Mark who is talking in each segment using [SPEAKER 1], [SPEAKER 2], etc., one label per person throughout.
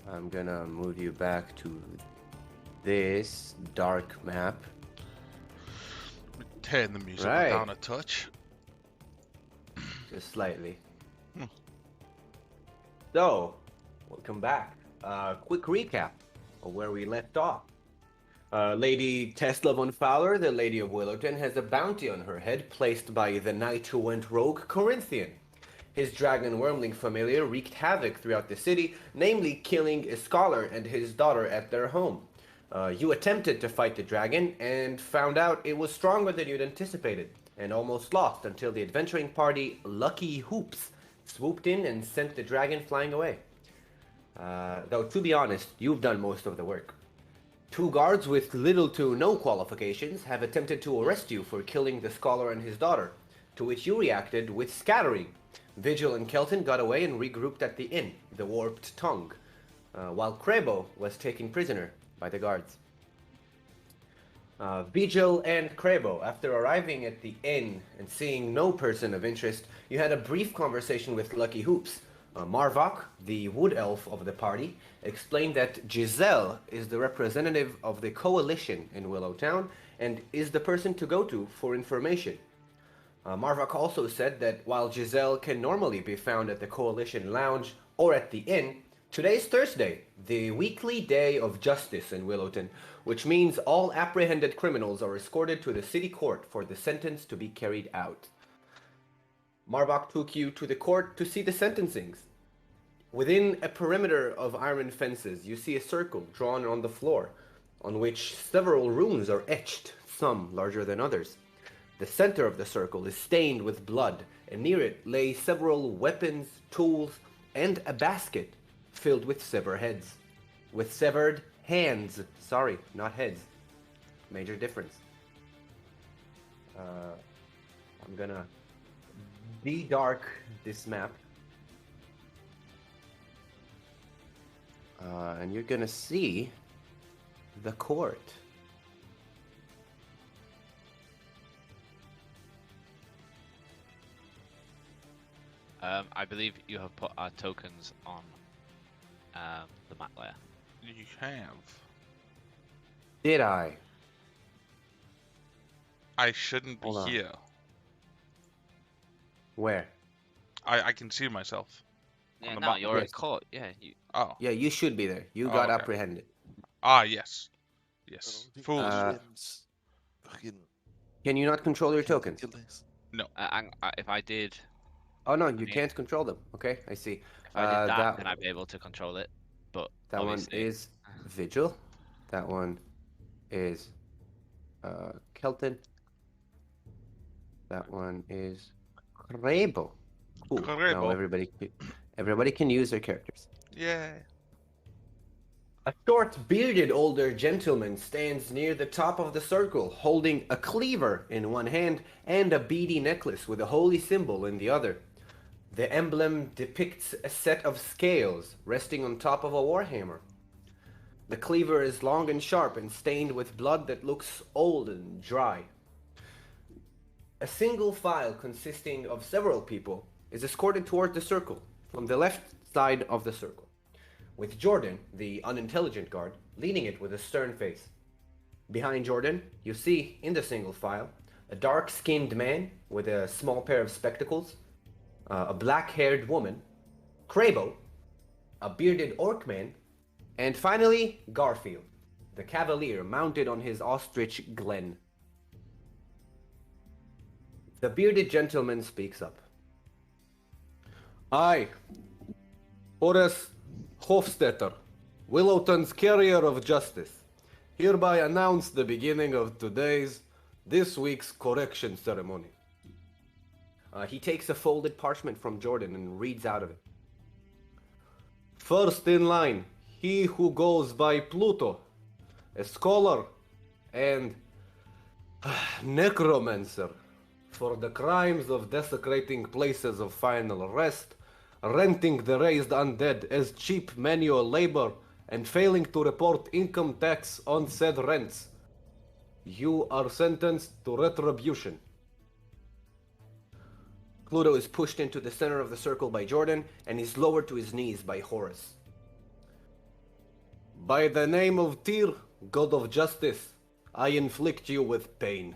[SPEAKER 1] I'm gonna move you back to this dark map.
[SPEAKER 2] Turn the music
[SPEAKER 1] Right,
[SPEAKER 2] down a touch.
[SPEAKER 1] just slightly.
[SPEAKER 2] Hmm.
[SPEAKER 1] So, welcome back. Quick recap of where we left off. Lady Tesla von Fowler, the Lady of Willowton, has a bounty on her head placed by the knight who went rogue, Corinthian. His dragon wormling familiar wreaked havoc throughout the city, namely killing a scholar and his daughter at their home. You attempted to fight the dragon and found out it was stronger than you'd anticipated, and almost lost until the adventuring party Lucky Hoops swooped in and sent the dragon flying away. Though, to be honest, you've done most of the work. Two guards with little to no qualifications have attempted to arrest you for killing the scholar and his daughter, to which you reacted with scattering. Vigil and Kelton got away and regrouped at the inn, the Warped Tongue, while Krebo was taken prisoner by the guards. Vigil and Krebo, after arriving at the inn and seeing no person of interest, you had a brief conversation with Lucky Hoops. Marvok, the wood elf of the party, explained that Giselle is the representative of the coalition in Willowtown and is the person to go to for information. Marvok also said that while Giselle can normally be found at the coalition lounge or at the inn, today's Thursday, the weekly day of justice in Willowton, which means all apprehended criminals are escorted to the city court for the sentence to be carried out. Marbach took you to the court to see the sentencings. Within a perimeter of iron fences, you see a circle drawn on the floor, on which several runes are etched, some larger than others. The center of the circle is stained with blood, and near it lay several weapons, tools, and a basket filled with severed heads. With severed hands. Sorry, not heads. Major difference. I'm gonna de-dark this map. And you're gonna see the court.
[SPEAKER 3] I believe you have put our tokens on the map layer.
[SPEAKER 2] You have.
[SPEAKER 1] Did I?
[SPEAKER 2] I shouldn't be
[SPEAKER 1] Hold on.
[SPEAKER 2] here.
[SPEAKER 1] Where?
[SPEAKER 2] I can see myself.
[SPEAKER 3] Yeah,
[SPEAKER 2] On the
[SPEAKER 3] no,
[SPEAKER 2] map.
[SPEAKER 3] you're
[SPEAKER 1] Yes.
[SPEAKER 3] in court. Yeah, you.
[SPEAKER 2] Oh.
[SPEAKER 1] Yeah, you should be there. You
[SPEAKER 2] Oh,
[SPEAKER 1] got
[SPEAKER 2] okay.
[SPEAKER 1] apprehended.
[SPEAKER 2] Ah, yes.
[SPEAKER 4] I
[SPEAKER 2] Yes.
[SPEAKER 4] don't think
[SPEAKER 2] Fools.
[SPEAKER 4] Williams fucking
[SPEAKER 1] Can you not control your tokens?
[SPEAKER 4] kill this.
[SPEAKER 2] No.
[SPEAKER 3] If I did,
[SPEAKER 1] Oh no, you
[SPEAKER 3] mean-
[SPEAKER 1] can't control them. Okay, I see.
[SPEAKER 3] if I did that,
[SPEAKER 1] that-
[SPEAKER 3] then I'd be able to control it. But
[SPEAKER 1] That one
[SPEAKER 3] obviously,
[SPEAKER 1] is Vigil. That one is Kelton. That one is Krebo. Cool. Now
[SPEAKER 2] Krebo.
[SPEAKER 1] everybody can use their characters.
[SPEAKER 2] Yeah.
[SPEAKER 1] A short, bearded older gentleman stands near the top of the circle, holding a cleaver in one hand and a beady necklace with a holy symbol in the other. The emblem depicts a set of scales resting on top of a warhammer. The cleaver is long and sharp and stained with blood that looks old and dry. A single file consisting of several people is escorted toward the circle from the left side of the circle, with Jordan, the unintelligent guard, leading it with a stern face. Behind Jordan, you see, in the single file, a dark-skinned man with a small pair of spectacles, a black-haired woman, Krebo, a bearded orc man, and finally, Garfield, the cavalier mounted on his ostrich Glen. The bearded gentleman speaks up. I, Horace Hofstetter, Willowton's carrier of justice, hereby announce the beginning of this week's correction ceremony. He takes a folded parchment from Jordan and reads out of it. First in line, he who goes by Pluto, a scholar and necromancer, for the crimes of desecrating places of final rest, renting the raised undead as cheap manual labor, and failing to report income tax on said rents. You are sentenced to retribution. Cluto is pushed into the center of the circle by Jordan, and is lowered to his knees by Horace. By the name of C.A.R.E, God of Justice, I inflict you with pain.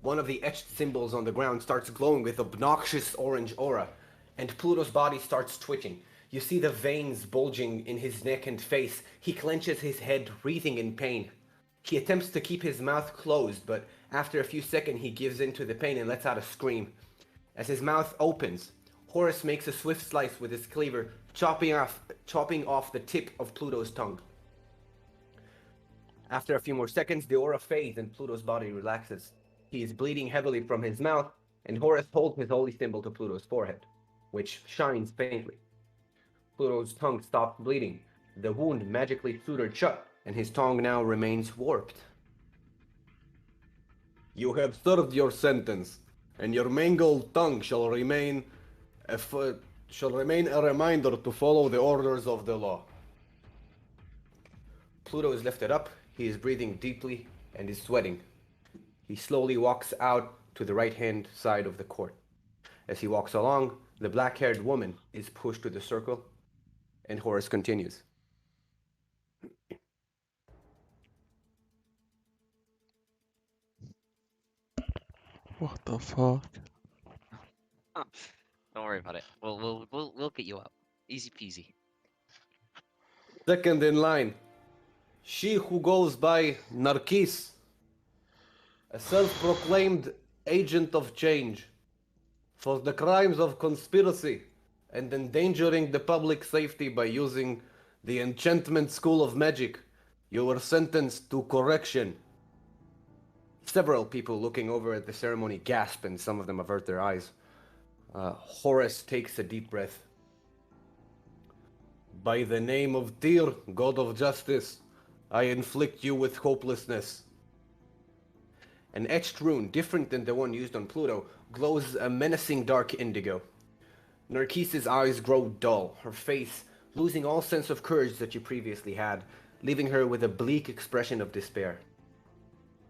[SPEAKER 1] One of the etched symbols on the ground starts glowing with obnoxious orange aura, and Pluto's body starts twitching. You see the veins bulging in his neck and face. He clenches his head, wreathing in pain. He attempts to keep his mouth closed, but after a few seconds he gives in to the pain and lets out a scream. As his mouth opens, Horus makes a swift slice with his cleaver, chopping off the tip of Pluto's tongue. After a few more seconds, the aura fades and Pluto's body relaxes. He is bleeding heavily from his mouth, and Horus holds his holy symbol to Pluto's forehead, which shines faintly. Pluto's tongue stopped bleeding. The wound magically sutured shut, and his tongue now remains warped. You have served your sentence, and your mangled tongue shall remain a reminder to follow the orders of the law. Pluto is lifted up. He is breathing deeply and is sweating. He slowly walks out to the right-hand side of the court. As he walks along, the black-haired woman is pushed to the circle, and Horus continues.
[SPEAKER 2] What the fuck?
[SPEAKER 3] Don't worry about it. We'll get you out. Easy peasy.
[SPEAKER 1] Second in line, she who goes by Narkis, a self-proclaimed agent of change, for the crimes of conspiracy and endangering the public safety by using the enchantment school of magic. You were sentenced to correction. Several people looking over at the ceremony gasp, and some of them avert their eyes. Horus takes a deep breath. By the name of C.A.R.E, God of Justice, I inflict you with hopelessness. An etched rune, different than the one used on Pluto, glows a menacing dark indigo. Narkis's eyes grow dull, her face losing all sense of courage that you previously had, leaving her with a bleak expression of despair.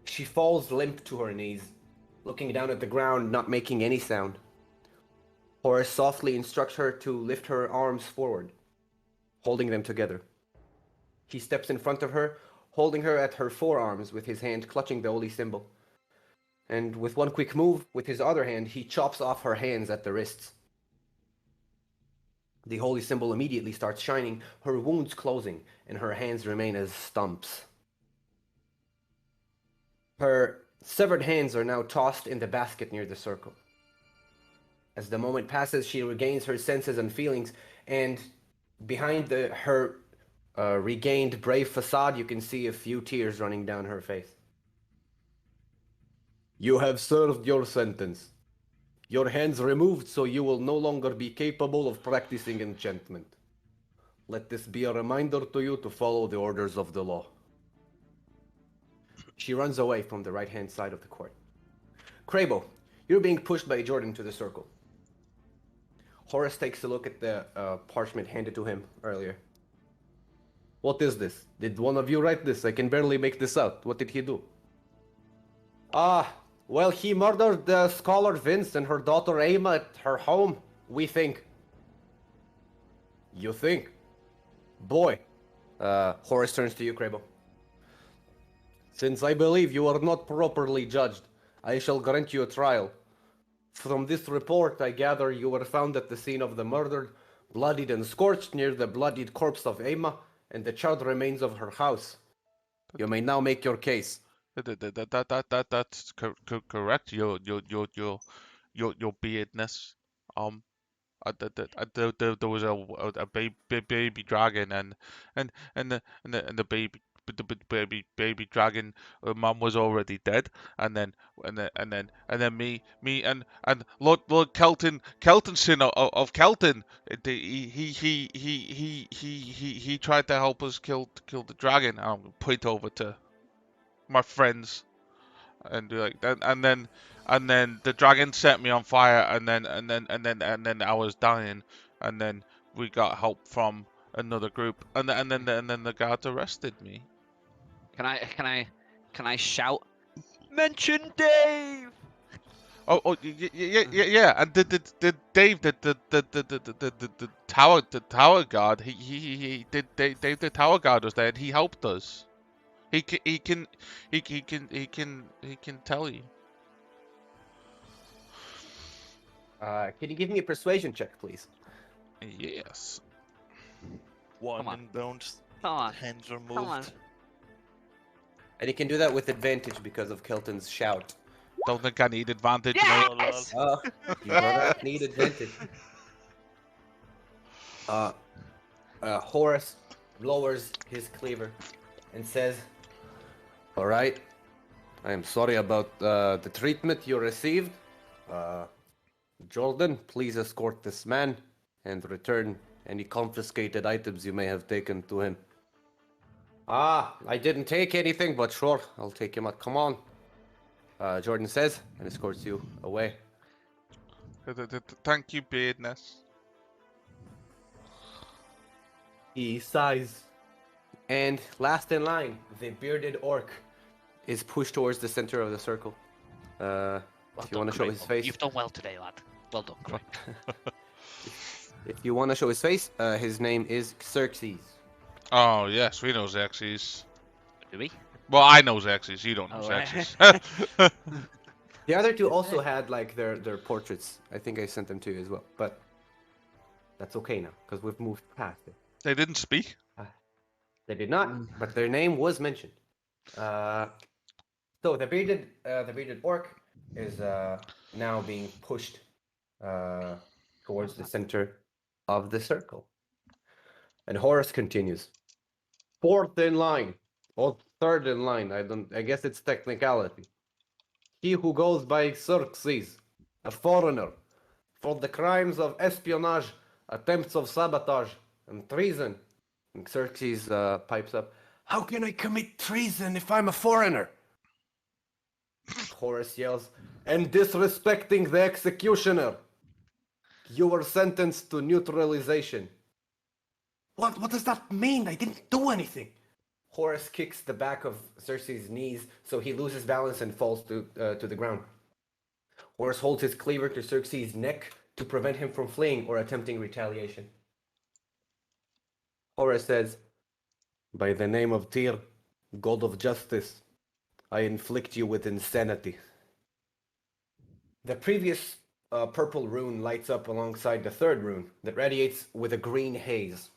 [SPEAKER 1] She falls limp to her knees, looking down at the ground, not making any sound. Horus softly instructs her to lift her arms forward, holding them together. He steps in front of her, holding her at her forearms with his hand clutching the holy symbol. And with one quick move, with his other hand, he chops off her hands at the wrists. The holy symbol immediately starts shining, her wounds closing, and her hands remain as stumps. Her severed hands are now tossed in the basket near the circle. As the moment passes, she regains her senses and feelings, and behind her regained brave facade, you can see a few tears running down her face. You have served your sentence. Your hands removed so you will no longer be capable of practicing enchantment. Let this be a reminder to you to follow the orders of the law. She runs away from the right-hand side of the court. Crabo, you're being pushed by Jordan to the circle. Horus takes a look at the parchment handed to him earlier. What is this? Did one of you write this? I can barely make this out. What did he do? Well, he murdered the scholar Vince and her daughter Emma at her home, we think. You think? Boy. Horus turns to you, Crabo. Since I believe you are not properly judged, I shall grant you a trial. From this report, I gather you were found at the scene of the murder, bloodied and scorched near the bloodied corpse of Emma and the charred remains of her house. You may now make your case.
[SPEAKER 2] That's correct. Your beardness. There was a baby dragon and the baby dragon mom was already dead, and then me and Lord Keltonson of Kelton, he tried to help us kill the dragon. I'm gonna point over to my friends and do like that, and then the dragon set me on fire, and then I was dying, and then we got help from another group, and then the guards arrested me.
[SPEAKER 3] Can I shout? Mention Dave!
[SPEAKER 2] Yeah. And did Dave, the tower guard, he did Dave the tower guard was there, and he helped us. He can tell you.
[SPEAKER 1] Can you give me a persuasion check, please?
[SPEAKER 2] Yes.
[SPEAKER 4] One
[SPEAKER 3] on.
[SPEAKER 4] inbound,
[SPEAKER 3] Come on.
[SPEAKER 4] hands
[SPEAKER 3] Come on.
[SPEAKER 4] removed.
[SPEAKER 1] And you can do that with advantage because of Kelton's shout.
[SPEAKER 2] Don't think I need advantage, mate.
[SPEAKER 3] Yes!
[SPEAKER 1] You do not need advantage. Horace lowers his cleaver and says, "All right, I am sorry about the treatment you received. Jordan, please escort this man and return any confiscated items you may have taken to him." I didn't take anything, but sure, I'll take him out. Come on, Jordan says, and escorts you away.
[SPEAKER 2] Thank you, Beardness.
[SPEAKER 1] He sighs. And last in line, the bearded orc is pushed towards the center of the circle. If you want to show his face,
[SPEAKER 3] You've done well today, lad. Well done, Craig.
[SPEAKER 1] if you want to show his name is Xerxes.
[SPEAKER 2] Oh yes, we know Xerxes.
[SPEAKER 3] Do we?
[SPEAKER 2] Well, I know Xerxes. You don't know
[SPEAKER 3] Oh, right.
[SPEAKER 2] Xerxes.
[SPEAKER 1] The other two also had like their portraits. I think I sent them to you as well, but that's okay now because we've moved past it.
[SPEAKER 2] They didn't speak.
[SPEAKER 1] They did not, but their name was mentioned. So the bearded orc is now being pushed towards the center of the circle, and Horace continues. Fourth in line, or third in line. I guess it's technicality. He who goes by Xerxes, a foreigner, for the crimes of espionage, attempts of sabotage, and treason. And Xerxes pipes up, "How can I commit treason if I'm a foreigner?" Horace yells, "And disrespecting the executioner. You were sentenced to neutralization." What does that mean? I didn't do anything. Horace kicks the back of Xerxes' knees so he loses balance and falls to the ground. Horace holds his cleaver to Xerxes' neck to prevent him from fleeing or attempting retaliation. Horace says, "By the name of Tyr, god of justice, I inflict you with insanity." The previous purple rune lights up alongside the third rune that radiates with a green haze.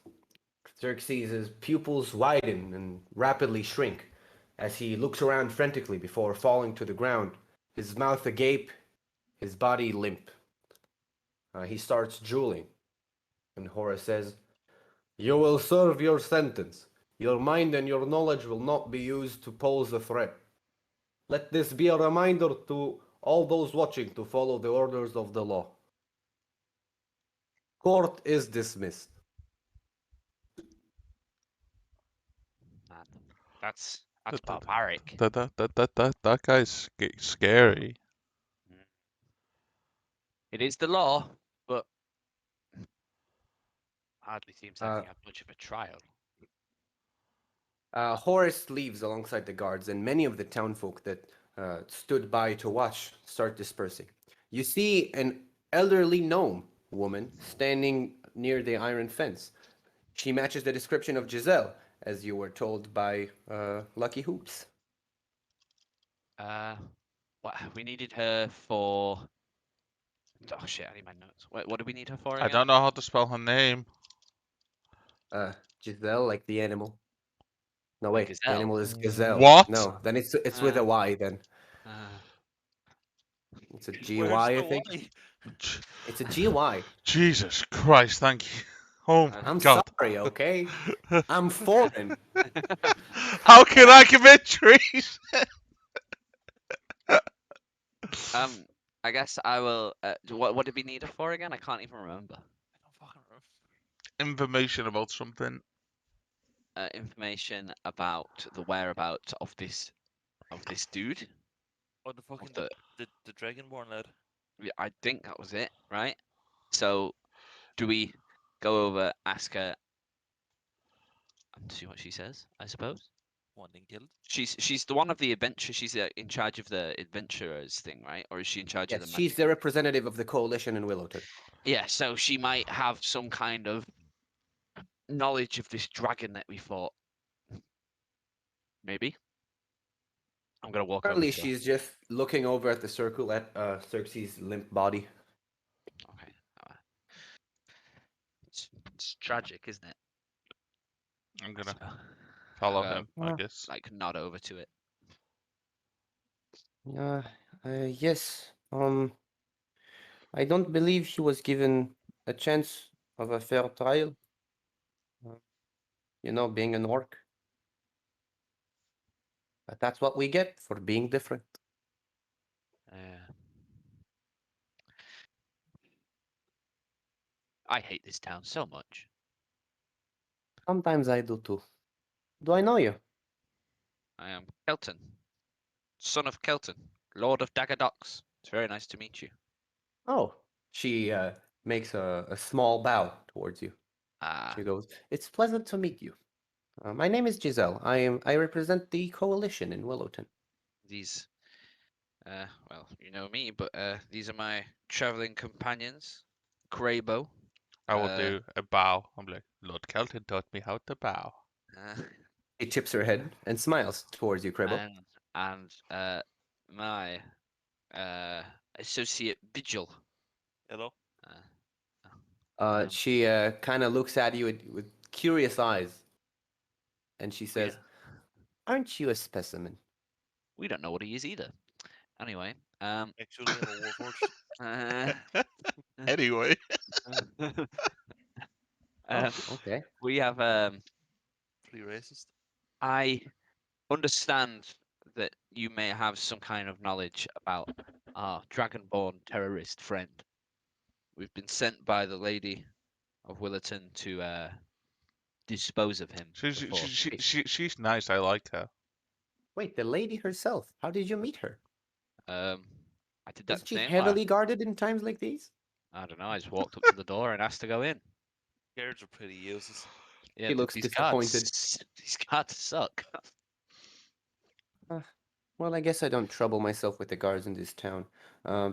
[SPEAKER 1] Xerxes' pupils widen and rapidly shrink as he looks around frantically before falling to the ground, his mouth agape, his body limp. He starts drooling, and Horace says, "You will serve your sentence. Your mind and your knowledge will not be used to pose a threat. Let this be a reminder to all those watching to follow the orders of the law. Court is dismissed."
[SPEAKER 3] Man, that's barbaric.
[SPEAKER 2] That guy's scary.
[SPEAKER 3] It is the law, but hardly seems like you have much of a trial.
[SPEAKER 1] Horace leaves alongside the guards, and many of the townfolk that stood by to watch start dispersing. You see an elderly gnome woman standing near the iron fence. She matches the description of Giselle, as you were told by Lucky Hoops.
[SPEAKER 3] What we needed her for? Oh shit! I need my notes. What do we need her for
[SPEAKER 2] I
[SPEAKER 3] again?
[SPEAKER 2] don't know how to spell her name.
[SPEAKER 1] Giselle, like the animal. No, wait, the
[SPEAKER 3] Gazelle?
[SPEAKER 1] animal is gazelle.
[SPEAKER 2] What?
[SPEAKER 1] No, then it's with a Y then. It's a
[SPEAKER 4] Where's
[SPEAKER 1] GY, I
[SPEAKER 4] the
[SPEAKER 1] think.
[SPEAKER 4] Y?
[SPEAKER 1] It's a GY.
[SPEAKER 2] Jesus Christ! Thank you. Oh my
[SPEAKER 1] I'm
[SPEAKER 2] God.
[SPEAKER 1] sorry, okay? I'm foreign.
[SPEAKER 2] How can I commit treason?
[SPEAKER 3] I guess I will. What did we need her for again? I can't even remember.
[SPEAKER 4] I don't fucking remember.
[SPEAKER 2] Information about something.
[SPEAKER 3] Information about the whereabouts of this dude.
[SPEAKER 4] Oh, the fucking
[SPEAKER 3] the-
[SPEAKER 4] the Dragonborn lad.
[SPEAKER 3] Yeah, I think that was it, right? So, do we go over, ask her, and see what she says? I suppose.
[SPEAKER 4] Wanting killed.
[SPEAKER 5] She's the one of the adventure. She's in charge of the adventurers thing, right? Or is she in charge of
[SPEAKER 1] Yes,
[SPEAKER 5] the
[SPEAKER 1] she's
[SPEAKER 5] magic?
[SPEAKER 1] the representative of the coalition in Willowton.
[SPEAKER 5] Yeah, so she might have some kind of knowledge of this dragon that we fought. Maybe. I'm gonna walk over
[SPEAKER 1] Currently,
[SPEAKER 5] to her.
[SPEAKER 1] she's just looking over at the circle at Xerxes' limp body.
[SPEAKER 5] Okay. It's tragic, isn't it?
[SPEAKER 2] I'm gonna
[SPEAKER 5] So,
[SPEAKER 2] follow
[SPEAKER 5] I'll go,
[SPEAKER 2] him, I guess.
[SPEAKER 5] like nod over to it.
[SPEAKER 1] Uh, yes. I don't believe she was given a chance of a fair trial. Uh, being an orc. But that's what we get for being different.
[SPEAKER 5] I hate this town so much.
[SPEAKER 1] Sometimes I do too. Do I know you?
[SPEAKER 5] I am Kelton, son of Kelton, Lord of Dagger Docks. It's very nice to meet you.
[SPEAKER 1] Oh, she makes a small bow towards you.
[SPEAKER 5] Ah,
[SPEAKER 1] She goes, "It's pleasant to meet you. My name is Giselle. I represent the coalition in Willowton."
[SPEAKER 5] these, well, you know me, but these are my traveling companions, Crabo.
[SPEAKER 2] I will do a bow. I'm like, Lord Kelton taught me how to bow.
[SPEAKER 1] She tips her head and smiles towards you, Crebo.
[SPEAKER 5] and my associate Vigil.
[SPEAKER 4] Hello.
[SPEAKER 1] She kind of looks at you with curious eyes, and she says, "Aren't you a specimen?"
[SPEAKER 5] We don't know what he is either. Anyway,
[SPEAKER 4] Actually, I'm a warforged.
[SPEAKER 2] Anyway,
[SPEAKER 1] Oh, okay.
[SPEAKER 5] we have
[SPEAKER 4] Pretty racist.
[SPEAKER 5] I understand that you may have some kind of knowledge about our dragonborn terrorist friend. We've been sent by the Lady of Willerton to dispose of him before.
[SPEAKER 2] she's nice. I like her.
[SPEAKER 1] Wait, the lady herself. How did you meet her?
[SPEAKER 5] I did that
[SPEAKER 1] Isn't she
[SPEAKER 5] thing.
[SPEAKER 1] heavily guarded in times like these?
[SPEAKER 5] I don't know. I just walked up to the door and asked to go in.
[SPEAKER 4] Guards are pretty useless.
[SPEAKER 5] Yeah,
[SPEAKER 1] He looks
[SPEAKER 5] these
[SPEAKER 1] disappointed.
[SPEAKER 5] these guards suck.
[SPEAKER 1] Well, I guess I don't trouble myself with the guards in this town.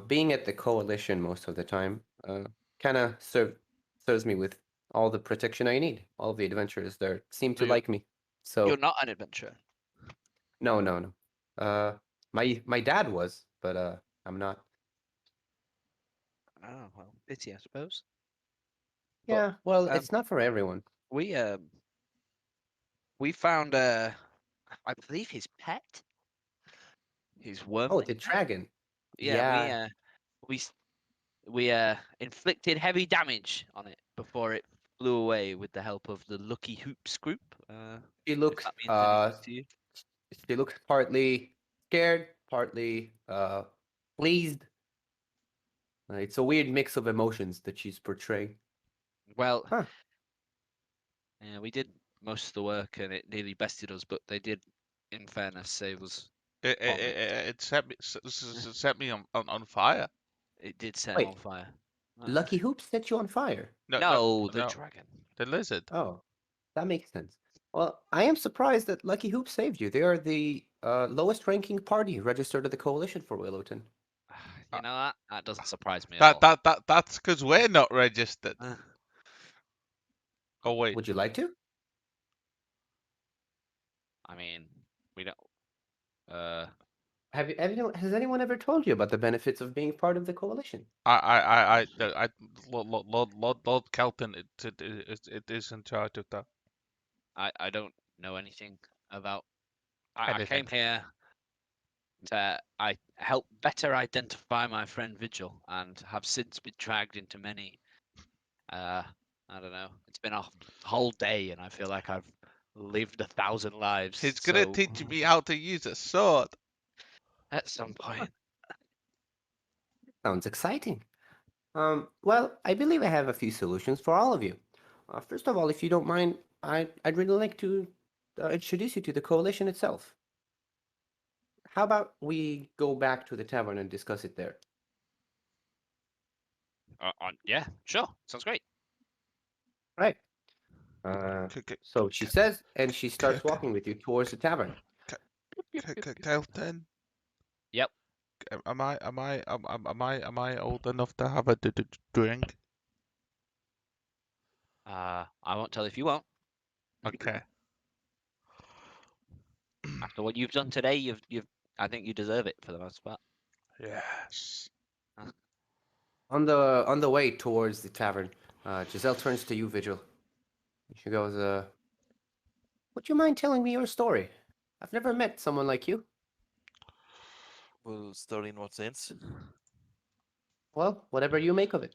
[SPEAKER 1] Being at the coalition most of the time, kind of serves me with all the protection I need. All the adventurers there seem to
[SPEAKER 5] you're,
[SPEAKER 1] like me. So
[SPEAKER 5] you're not an adventurer.
[SPEAKER 1] no, no, no. My dad was, but I'm not.
[SPEAKER 5] Oh well, pity I suppose.
[SPEAKER 1] Yeah, well,
[SPEAKER 5] um,
[SPEAKER 1] it's not for everyone.
[SPEAKER 5] We found I believe his pet, his
[SPEAKER 1] Oh,
[SPEAKER 5] wormling
[SPEAKER 1] the
[SPEAKER 5] pet.
[SPEAKER 1] dragon.
[SPEAKER 5] Yeah,
[SPEAKER 1] Yeah,
[SPEAKER 5] we inflicted heavy damage on it before it flew away with the help of the Lucky Hoops group.
[SPEAKER 1] she
[SPEAKER 5] If
[SPEAKER 1] looks
[SPEAKER 5] that means anything to you.
[SPEAKER 1] she looks partly scared, partly pleased. It's a weird mix of emotions that she's portraying.
[SPEAKER 5] Well,
[SPEAKER 1] Huh.
[SPEAKER 5] yeah, we did most of the work and it nearly bested us, but they did, in fairness, save us.
[SPEAKER 2] It set me on fire.
[SPEAKER 5] It did set him on
[SPEAKER 1] Wait,
[SPEAKER 5] fire.
[SPEAKER 1] Lucky Hoops set you on fire.
[SPEAKER 5] No, the
[SPEAKER 2] no,
[SPEAKER 5] dragon.
[SPEAKER 2] the lizard.
[SPEAKER 1] Oh, that makes sense. Well, I am surprised that Lucky Hoops saved you. They are the lowest ranking party registered at the coalition for Willowton.
[SPEAKER 5] You know that doesn't surprise me at all.
[SPEAKER 2] That's because we're not registered. Oh wait,
[SPEAKER 1] Would you like to?
[SPEAKER 5] I mean, we don't.
[SPEAKER 1] Has anyone ever told you about the benefits of being part of the coalition?
[SPEAKER 2] Lord Kelton, it is in charge of that.
[SPEAKER 5] I don't know anything about. I
[SPEAKER 2] Anything.
[SPEAKER 5] came here to help better identify my friend Vigil, and have since been dragged into many. I don't know. It's been a whole day, and I feel like I've lived 1,000 lives.
[SPEAKER 2] He's gonna teach me how to use a sword.
[SPEAKER 5] At some point.
[SPEAKER 1] Sounds exciting. Well, I believe I have a few solutions for all of you. First of all, if you don't mind, I'd really like to introduce you to the coalition itself. How about we go back to the tavern and discuss it there?
[SPEAKER 5] Yeah, sure. Sounds great.
[SPEAKER 1] Right. So she says, and she starts walking with you towards the tavern.
[SPEAKER 2] Kelton,
[SPEAKER 5] Yep.
[SPEAKER 2] am I old enough to have a drink?
[SPEAKER 5] I won't tell if you won't.
[SPEAKER 2] Okay.
[SPEAKER 5] After what you've done today, I think you deserve it for the most part.
[SPEAKER 2] Yes.
[SPEAKER 1] On the way towards the tavern, Giselle turns to you, Vigil. She goes, would you mind telling me your story? I've never met someone like you.
[SPEAKER 4] Well, story in what sense?
[SPEAKER 1] Well, whatever you make of it.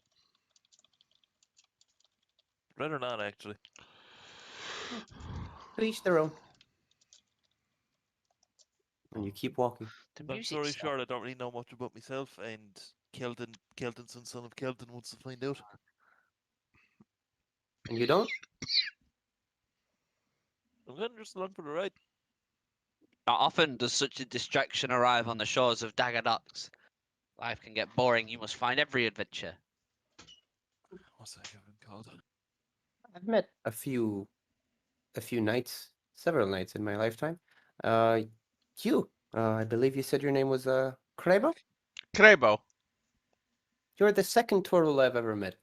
[SPEAKER 4] Rather not, actually.
[SPEAKER 1] To each their own. And you keep walking.
[SPEAKER 5] The
[SPEAKER 4] Long
[SPEAKER 5] music
[SPEAKER 4] story
[SPEAKER 5] stopped.
[SPEAKER 4] short, I don't really know much about myself, and Kelton's son of Kelton wants to find out.
[SPEAKER 1] And you don't?
[SPEAKER 4] I'm going just along for the ride.
[SPEAKER 5] Not often does such a distraction arrive on the shores of Dagger Docks. Life can get boring. You must find every adventure.
[SPEAKER 4] What's that even called?
[SPEAKER 1] I've met a few knights, several knights in my lifetime. You, I believe you said your name was Krebo?
[SPEAKER 2] Crebo.
[SPEAKER 1] You're the second turtle I've ever met.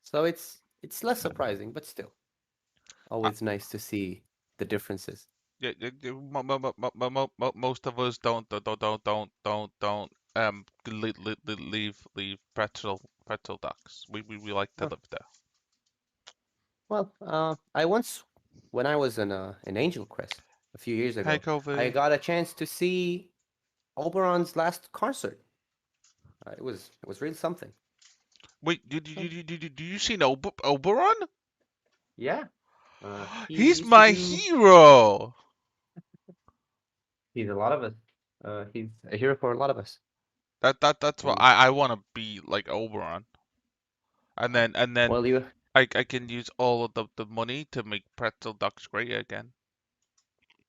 [SPEAKER 1] So it's less surprising, but still. Always nice to see the differences.
[SPEAKER 2] Yeah, most of us don't leave pretzel ducks. We like to
[SPEAKER 1] Huh.
[SPEAKER 2] live there.
[SPEAKER 1] Well, I once, when I was in Angel Crest a few years
[SPEAKER 2] Hey,
[SPEAKER 1] ago, I
[SPEAKER 2] Kobe.
[SPEAKER 1] got a chance to see Oberon's last concert. It was really something.
[SPEAKER 2] Wait, do you see Oberon?
[SPEAKER 1] Yeah. He
[SPEAKER 2] He's
[SPEAKER 1] used to
[SPEAKER 2] my
[SPEAKER 1] do.
[SPEAKER 2] hero.
[SPEAKER 1] He's a lot of us. He's a hero for a lot of us.
[SPEAKER 2] That's what
[SPEAKER 1] And
[SPEAKER 2] I want to be like Oberon. And then
[SPEAKER 1] well, you
[SPEAKER 2] I can use all of the money to make pretzel ducks great again.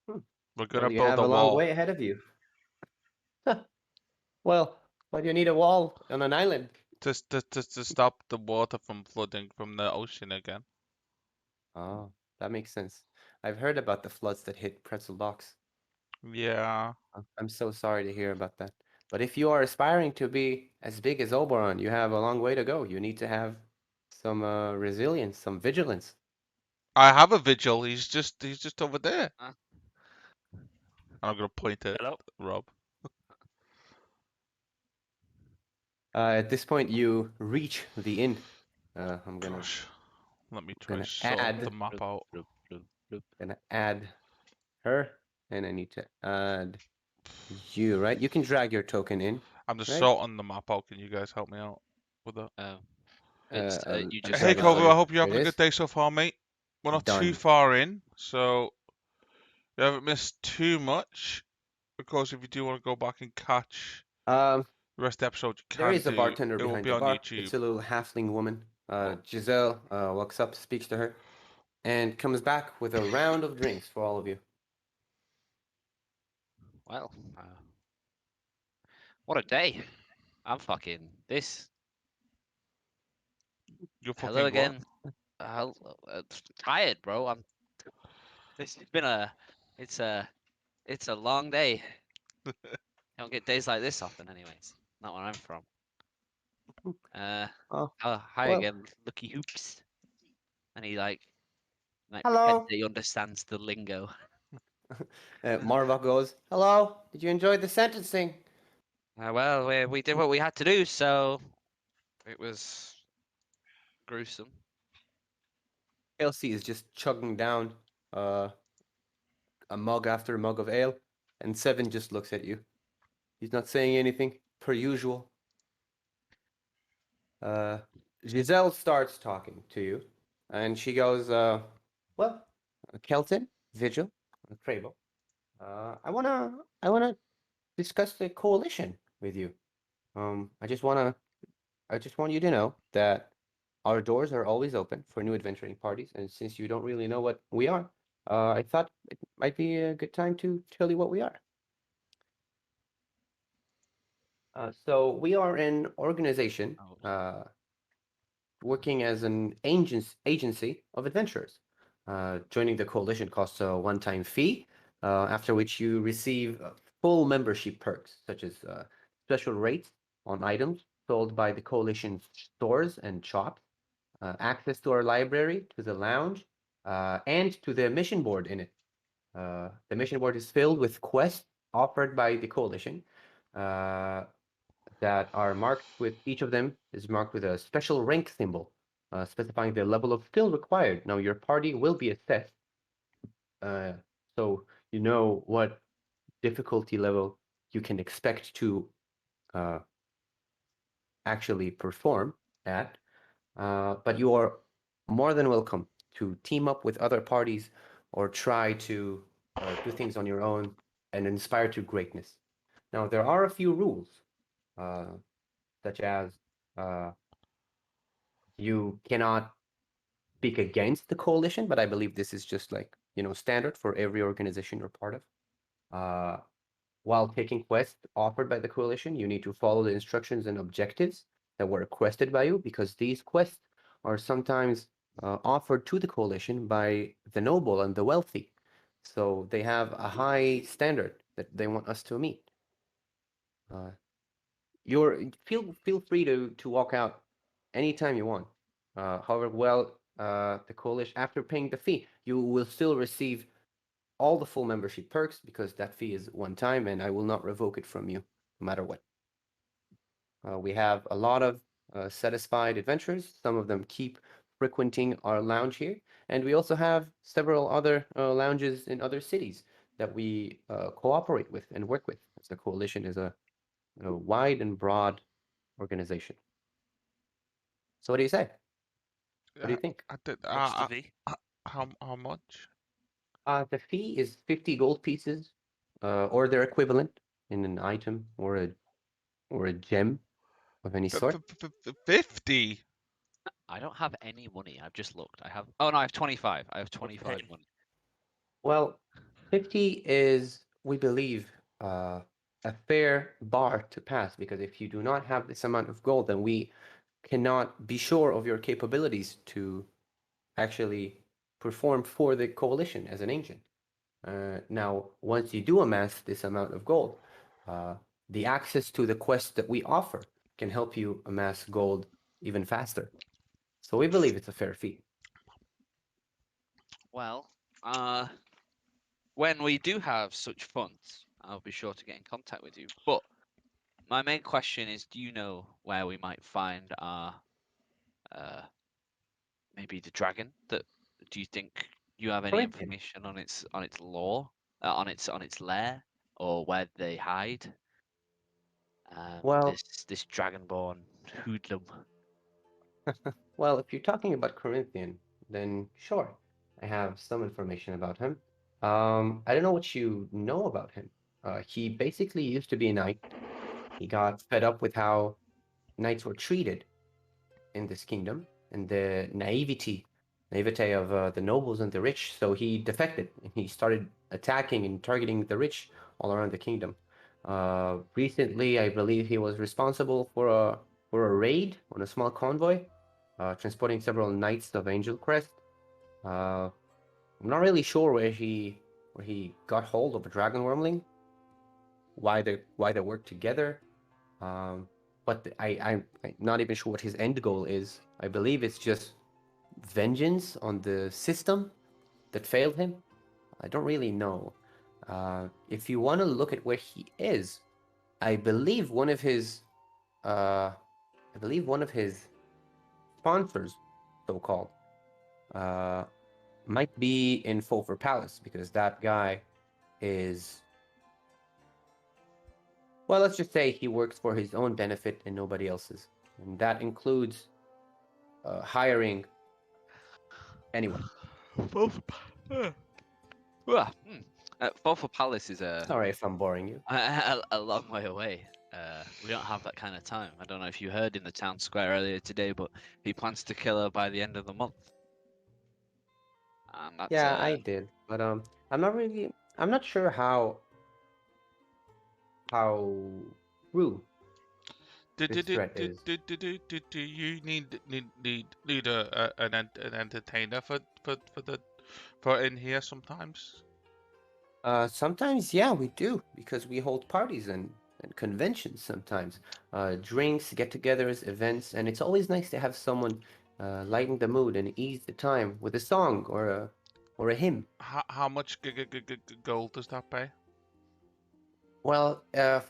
[SPEAKER 1] hmm,
[SPEAKER 2] We're
[SPEAKER 1] well
[SPEAKER 2] gonna
[SPEAKER 1] you
[SPEAKER 2] build
[SPEAKER 1] have
[SPEAKER 2] a
[SPEAKER 1] a long
[SPEAKER 2] wall
[SPEAKER 1] way ahead of you. Well, why do you need a wall on an island?
[SPEAKER 2] to stop the water from flooding from the ocean again.
[SPEAKER 1] Oh, that makes sense. I've heard about the floods that hit Pretzel Docks.
[SPEAKER 2] Yeah.
[SPEAKER 1] I'm so sorry to hear about that. But if you are aspiring to be as big as Oberon, you have a long way to go. You need to have some resilience, some vigilance.
[SPEAKER 2] I have a vigil. He's just over there.
[SPEAKER 5] Huh?
[SPEAKER 2] I'm gonna point at
[SPEAKER 4] Hello?
[SPEAKER 2] Rob.
[SPEAKER 1] At this point, you reach the inn. I'm
[SPEAKER 2] Gosh, let me try
[SPEAKER 1] gonna
[SPEAKER 2] sort the
[SPEAKER 1] add
[SPEAKER 2] map out.
[SPEAKER 1] gonna add her, and I need to add you. Right? You can drag your token in.
[SPEAKER 2] I'm just
[SPEAKER 1] Right?
[SPEAKER 2] sorting the map out. Can you guys help me out with that?
[SPEAKER 5] It's you
[SPEAKER 1] A
[SPEAKER 5] just
[SPEAKER 2] Hey,
[SPEAKER 1] drag it
[SPEAKER 5] uh,
[SPEAKER 2] Kobe,
[SPEAKER 1] for
[SPEAKER 2] I
[SPEAKER 1] you.
[SPEAKER 2] hope you're
[SPEAKER 1] Here it
[SPEAKER 2] having a good
[SPEAKER 1] is.
[SPEAKER 2] day so far, mate. We're not too
[SPEAKER 1] Done.
[SPEAKER 2] far in, so you haven't missed too much. Of course, if you do want to go back and catch
[SPEAKER 1] Um,
[SPEAKER 2] the rest of the episode, you
[SPEAKER 1] there
[SPEAKER 2] can
[SPEAKER 1] is a
[SPEAKER 2] do.
[SPEAKER 1] bartender
[SPEAKER 2] It will
[SPEAKER 1] behind
[SPEAKER 2] be
[SPEAKER 1] the
[SPEAKER 2] on
[SPEAKER 1] bar.
[SPEAKER 2] YouTube.
[SPEAKER 1] It's a little halfling woman.
[SPEAKER 2] Oh.
[SPEAKER 1] Giselle walks up, speaks to her, and comes back with a round of drinks for all of you.
[SPEAKER 5] well, what a day! I'm fucking this.
[SPEAKER 2] You're
[SPEAKER 5] Hello
[SPEAKER 2] fucking what?
[SPEAKER 5] again. Tired, bro. This has been it's a, it's a long day. Don't get days like this often, anyways. Not where I'm from. Uh,
[SPEAKER 1] Oh,
[SPEAKER 5] hi
[SPEAKER 1] well,
[SPEAKER 5] again, Lucky Hoops. And he like pretends
[SPEAKER 1] hello.
[SPEAKER 5] that he understands the lingo.
[SPEAKER 1] Marvok goes, hello. Did you enjoy the sentencing?
[SPEAKER 5] Well, we did what we had to do, so it was gruesome.
[SPEAKER 1] Elsie is just chugging down uh, a mug after a mug of ale, and Seven just looks at you. He's not saying anything, per usual. Uh, Giselle starts talking to you, and she goes, well, Kelton, Vigil, Crable, I wanna discuss the coalition with you. I just want you to know that our doors are always open for new adventuring parties, and since you don't really know what we are, I thought it might be a good time to tell you what we are. So we are an organization
[SPEAKER 5] Oh.
[SPEAKER 1] working as an agency of adventurers. Joining the coalition costs a one-time fee, after which you receive full membership perks, such as special rates on items sold by the coalition's stores and shops, access to our library, to the lounge, and to the mission board in it. The mission board is filled with quests offered by the coalition, that are marked with, each of them is marked with a special rank symbol, specifying the level of skill required. Now, your party will be assessed, uh, so you know what difficulty level you can expect to uh, actually perform at. But you are more than welcome to team up with other parties or try to do things on your own and inspire to greatness. Now, there are a few rules, uh, such as uh, you cannot speak against the coalition, but I believe this is just like, standard for every organization you're part of. Uh, while taking quests offered by the coalition, you need to follow the instructions and objectives that were requested by you, because these quests are sometimes offered to the coalition by the noble and the wealthy. So they have a high standard that they want us to meet. Uh, you're feel free to walk out anytime you want. However, the coalition, after paying the fee, you will still receive all the full membership perks, because that fee is one time, and I will not revoke it from you, no matter what. We have a lot of satisfied adventurers. Some of them keep frequenting our lounge here, and we also have several other lounges in other cities that we cooperate with and work with. As the coalition is a wide and broad organization. So what do you say? What do you think?
[SPEAKER 4] What's the V?
[SPEAKER 2] How much?
[SPEAKER 1] The fee is 50 gold pieces, or their equivalent in an item or a gem of any sort.
[SPEAKER 2] 50.
[SPEAKER 3] I don't have any money. I've just looked. I have. Oh no, I have 25. I have 25
[SPEAKER 4] 10.
[SPEAKER 3] money.
[SPEAKER 1] Well, 50 is, we believe, a fair bar to pass, because if you do not have this amount of gold, then we cannot be sure of your capabilities to actually perform for the coalition as an agent. Now, once you do amass this amount of gold, uh, the access to the quests that we offer can help you amass gold even faster. So we believe it's a fair fee.
[SPEAKER 5] Well, when we do have such funds, I'll be sure to get in contact with you. But my main question is, do you know where we might find our uh, maybe the dragon? That do you think you have any
[SPEAKER 1] Corinthian.
[SPEAKER 5] information on its lore, on its lair, or where they hide?
[SPEAKER 1] Well,
[SPEAKER 5] This dragonborn hoodlum.
[SPEAKER 1] well, if you're talking about Corinthian, then sure, I have some information about him. I don't know what you know about him. He basically used to be a knight. He got fed up with how knights were treated in this kingdom and the naivete of the nobles and the rich. So he defected and he started attacking and targeting the rich all around the kingdom. Recently, I believe he was responsible for a raid on a small convoy, transporting several knights of Angel Crest. I'm not really sure where he got hold of a dragon wormling, why they work together. But I'm not even sure what his end goal is. I believe it's just vengeance on the system that failed him. I don't really know. If you want to look at where he is, I believe one of his, sponsors, so-called, uh, might be in Fulfur Palace, because that guy is, well, let's just say he works for his own benefit and nobody else's, and that includes hiring anyone.
[SPEAKER 5] Fulford Palace is
[SPEAKER 1] Sorry if I'm boring you.
[SPEAKER 5] a long way away. We don't have that kind of time. I don't know if you heard in the town square earlier today, but he plans to kill her by the end of the month. And that's
[SPEAKER 1] Yeah, I did, but I'm not sure how true this threat is.
[SPEAKER 2] Do you need an entertainer for the for in here sometimes?
[SPEAKER 1] Sometimes, yeah, we do, because we hold parties and conventions sometimes. Drinks, get-togethers, events, and it's always nice to have someone lighten the mood and ease the time with a song or a hymn.
[SPEAKER 2] How much gold does that pay?
[SPEAKER 1] Well,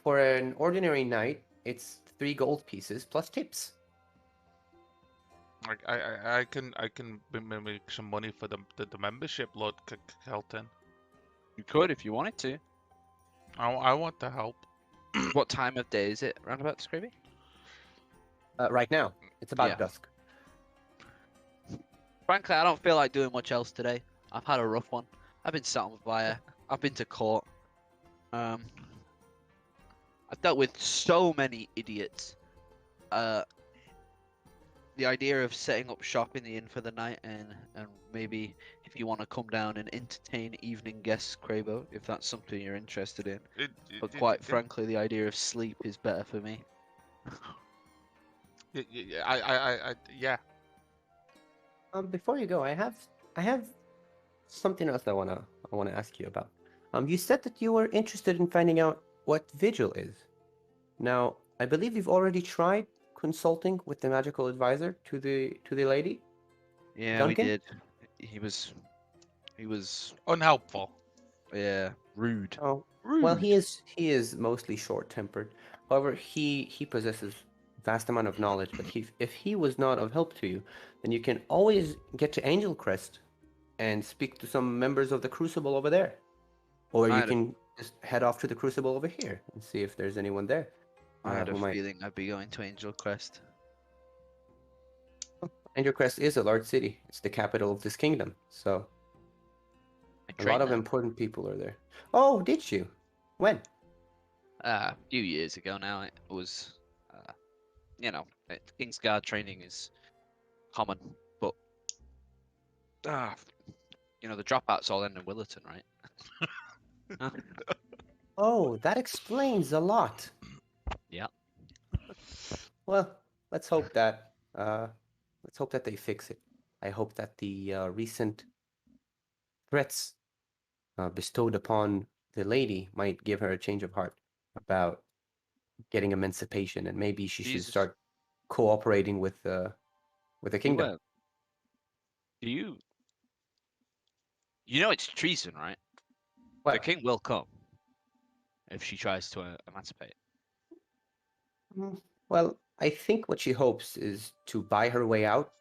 [SPEAKER 1] for an ordinary night, it's 3 gold pieces plus tips.
[SPEAKER 2] Like I can make some money for the membership, Lord Kelton.
[SPEAKER 5] You could if you wanted to.
[SPEAKER 2] I want the help.
[SPEAKER 5] What time of day is it? Roundabout, Scrappy?
[SPEAKER 1] Right now, it's about
[SPEAKER 5] Yeah.
[SPEAKER 1] dusk.
[SPEAKER 5] Frankly, I don't feel like doing much else today. I've had a rough one. I've been sat on fire. I've been to court. I've dealt with so many idiots. The idea of setting up shop in the inn for the night and maybe if you want to come down and entertain evening guests, Crabo, if that's something you're interested in. But quite frankly, the idea of sleep is better for me.
[SPEAKER 2] Yeah.
[SPEAKER 1] Before you go, I have something else I wanna ask you about. You said that you were interested in finding out what Vigil is. Now, I believe you've already tried consulting with the magical advisor to the lady.
[SPEAKER 5] Yeah,
[SPEAKER 1] Duncan?
[SPEAKER 5] we did. He was
[SPEAKER 2] Unhelpful.
[SPEAKER 5] rude.
[SPEAKER 1] Oh,
[SPEAKER 5] Rude.
[SPEAKER 1] well, he is mostly short-tempered. However, he possesses vast amount of knowledge. But if he was not of help to you, then you can always get to Angel Crest and speak to some members of the Crucible over there, or
[SPEAKER 5] I
[SPEAKER 1] you
[SPEAKER 5] had a-
[SPEAKER 1] can just head off to the Crucible over here and see if there's anyone there.
[SPEAKER 5] I had a
[SPEAKER 1] who might.
[SPEAKER 5] feeling I'd be going to Angel Crest.
[SPEAKER 1] Angel Crest is a large city. It's the capital of this kingdom, so
[SPEAKER 5] I
[SPEAKER 1] a lot
[SPEAKER 5] trained
[SPEAKER 1] of
[SPEAKER 5] there.
[SPEAKER 1] important people are there. Oh, did you? When?
[SPEAKER 5] A few years ago now. It was, King's Guard training is common, but the dropouts all end in Willerton, right? Huh?
[SPEAKER 1] Oh, that explains a lot.
[SPEAKER 5] Yeah.
[SPEAKER 1] Well, let's hope that they fix it. I hope that the recent threats bestowed upon the lady might give her a change of heart about getting emancipation, and maybe she should
[SPEAKER 5] Jesus.
[SPEAKER 1] start cooperating with the kingdom.
[SPEAKER 5] Do you know it's treason, right? The
[SPEAKER 1] Well,
[SPEAKER 5] king will come if she tries to emancipate.
[SPEAKER 1] well, I think what she hopes is to buy her way out.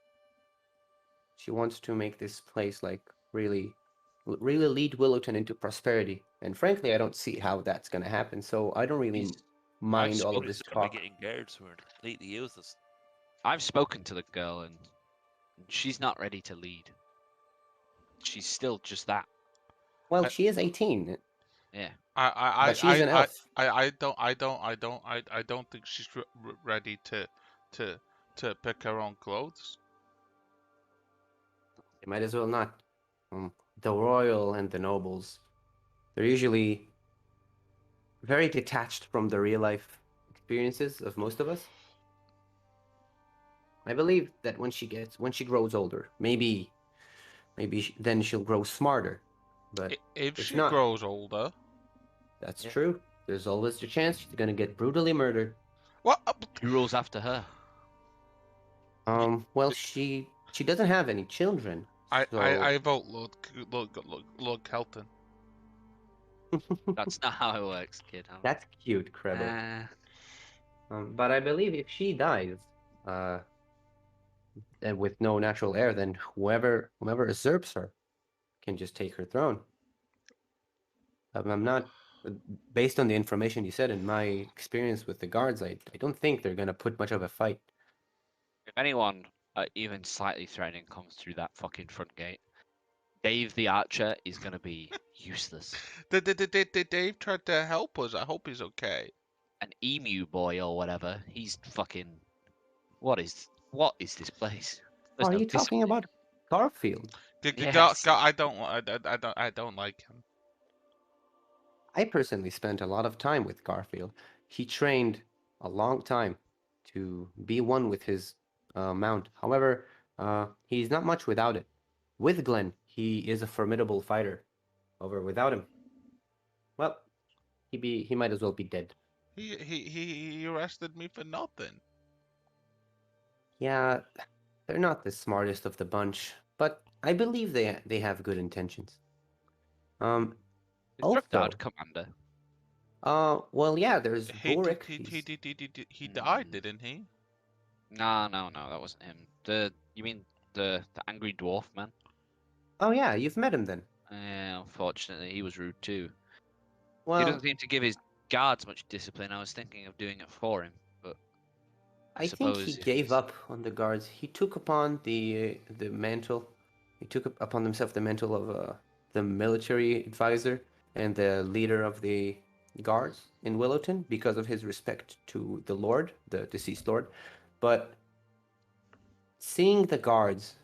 [SPEAKER 1] She wants to make this place like really lead Willowton into prosperity. And frankly, I don't see how that's going to happen. So I don't really
[SPEAKER 5] He's-
[SPEAKER 1] mind all of
[SPEAKER 4] Nobody's
[SPEAKER 1] this
[SPEAKER 4] gonna be
[SPEAKER 1] talk.
[SPEAKER 4] getting guards who are completely useless.
[SPEAKER 5] I've spoken to the girl and she's not ready to lead. She's still just that.
[SPEAKER 1] Well,
[SPEAKER 2] I-
[SPEAKER 1] she is 18,
[SPEAKER 5] Yeah.
[SPEAKER 1] but she's an elf.
[SPEAKER 2] I don't think she's ready to pick her own clothes.
[SPEAKER 1] You might as well not. The royal and the nobles, they're usually very detached from the real life experiences of most of us. I believe that when she grows older, maybe then she'll grow smarter. But
[SPEAKER 2] If
[SPEAKER 1] if
[SPEAKER 2] she
[SPEAKER 1] not,
[SPEAKER 2] grows older,
[SPEAKER 1] that's
[SPEAKER 5] Yeah.
[SPEAKER 1] true. There's always the chance she's gonna get brutally murdered.
[SPEAKER 2] what?
[SPEAKER 5] Who rules after her?
[SPEAKER 1] Well, she doesn't have any children, so
[SPEAKER 2] I vote Lord Kelton.
[SPEAKER 5] That's not how it works, kid.
[SPEAKER 1] that's cute, Crebo. But I believe if she dies, and with no natural heir, then whoever usurps her can just take her throne. I'm not, based on the information you said and my experience with the guards, I don't think they're gonna put much of a fight.
[SPEAKER 5] If anyone even slightly threatening comes through that fucking front gate, Dave the Archer is gonna be useless.
[SPEAKER 2] Dave tried to help us. I hope he's okay.
[SPEAKER 5] An emu boy or whatever. He's fucking. What is this place? There's
[SPEAKER 1] Are
[SPEAKER 5] no
[SPEAKER 1] you talking about Garfield?
[SPEAKER 5] Yes.
[SPEAKER 2] I don't like him.
[SPEAKER 1] I personally spent a lot of time with Garfield. He trained a long time to be one with his mount. However, he's not much without it. With Glenn, he is a formidable fighter. However, without him, well, he might as well be dead.
[SPEAKER 2] He arrested me for nothing.
[SPEAKER 1] Yeah, they're not the smartest of the bunch, but I believe they have good intentions.
[SPEAKER 5] The drug
[SPEAKER 1] Also,
[SPEAKER 5] guard commander.
[SPEAKER 1] well, yeah, there's
[SPEAKER 2] He did
[SPEAKER 1] Burik.
[SPEAKER 2] he died,
[SPEAKER 5] Hmm.
[SPEAKER 2] didn't he?
[SPEAKER 5] No, that wasn't him. You mean the angry dwarf man?
[SPEAKER 1] Oh yeah, you've met him then.
[SPEAKER 5] Unfortunately, he was rude too. He
[SPEAKER 1] Well,
[SPEAKER 5] doesn't seem to give his guards much discipline. I was thinking of doing it for him, but I
[SPEAKER 1] I think he
[SPEAKER 5] suppose if
[SPEAKER 1] gave
[SPEAKER 5] he's
[SPEAKER 1] up on the guards. He took upon the mantle. He took upon himself the mantle of the military advisor and the leader of the guards in Willowton because of his respect to the Lord, the deceased Lord. But seeing the guards,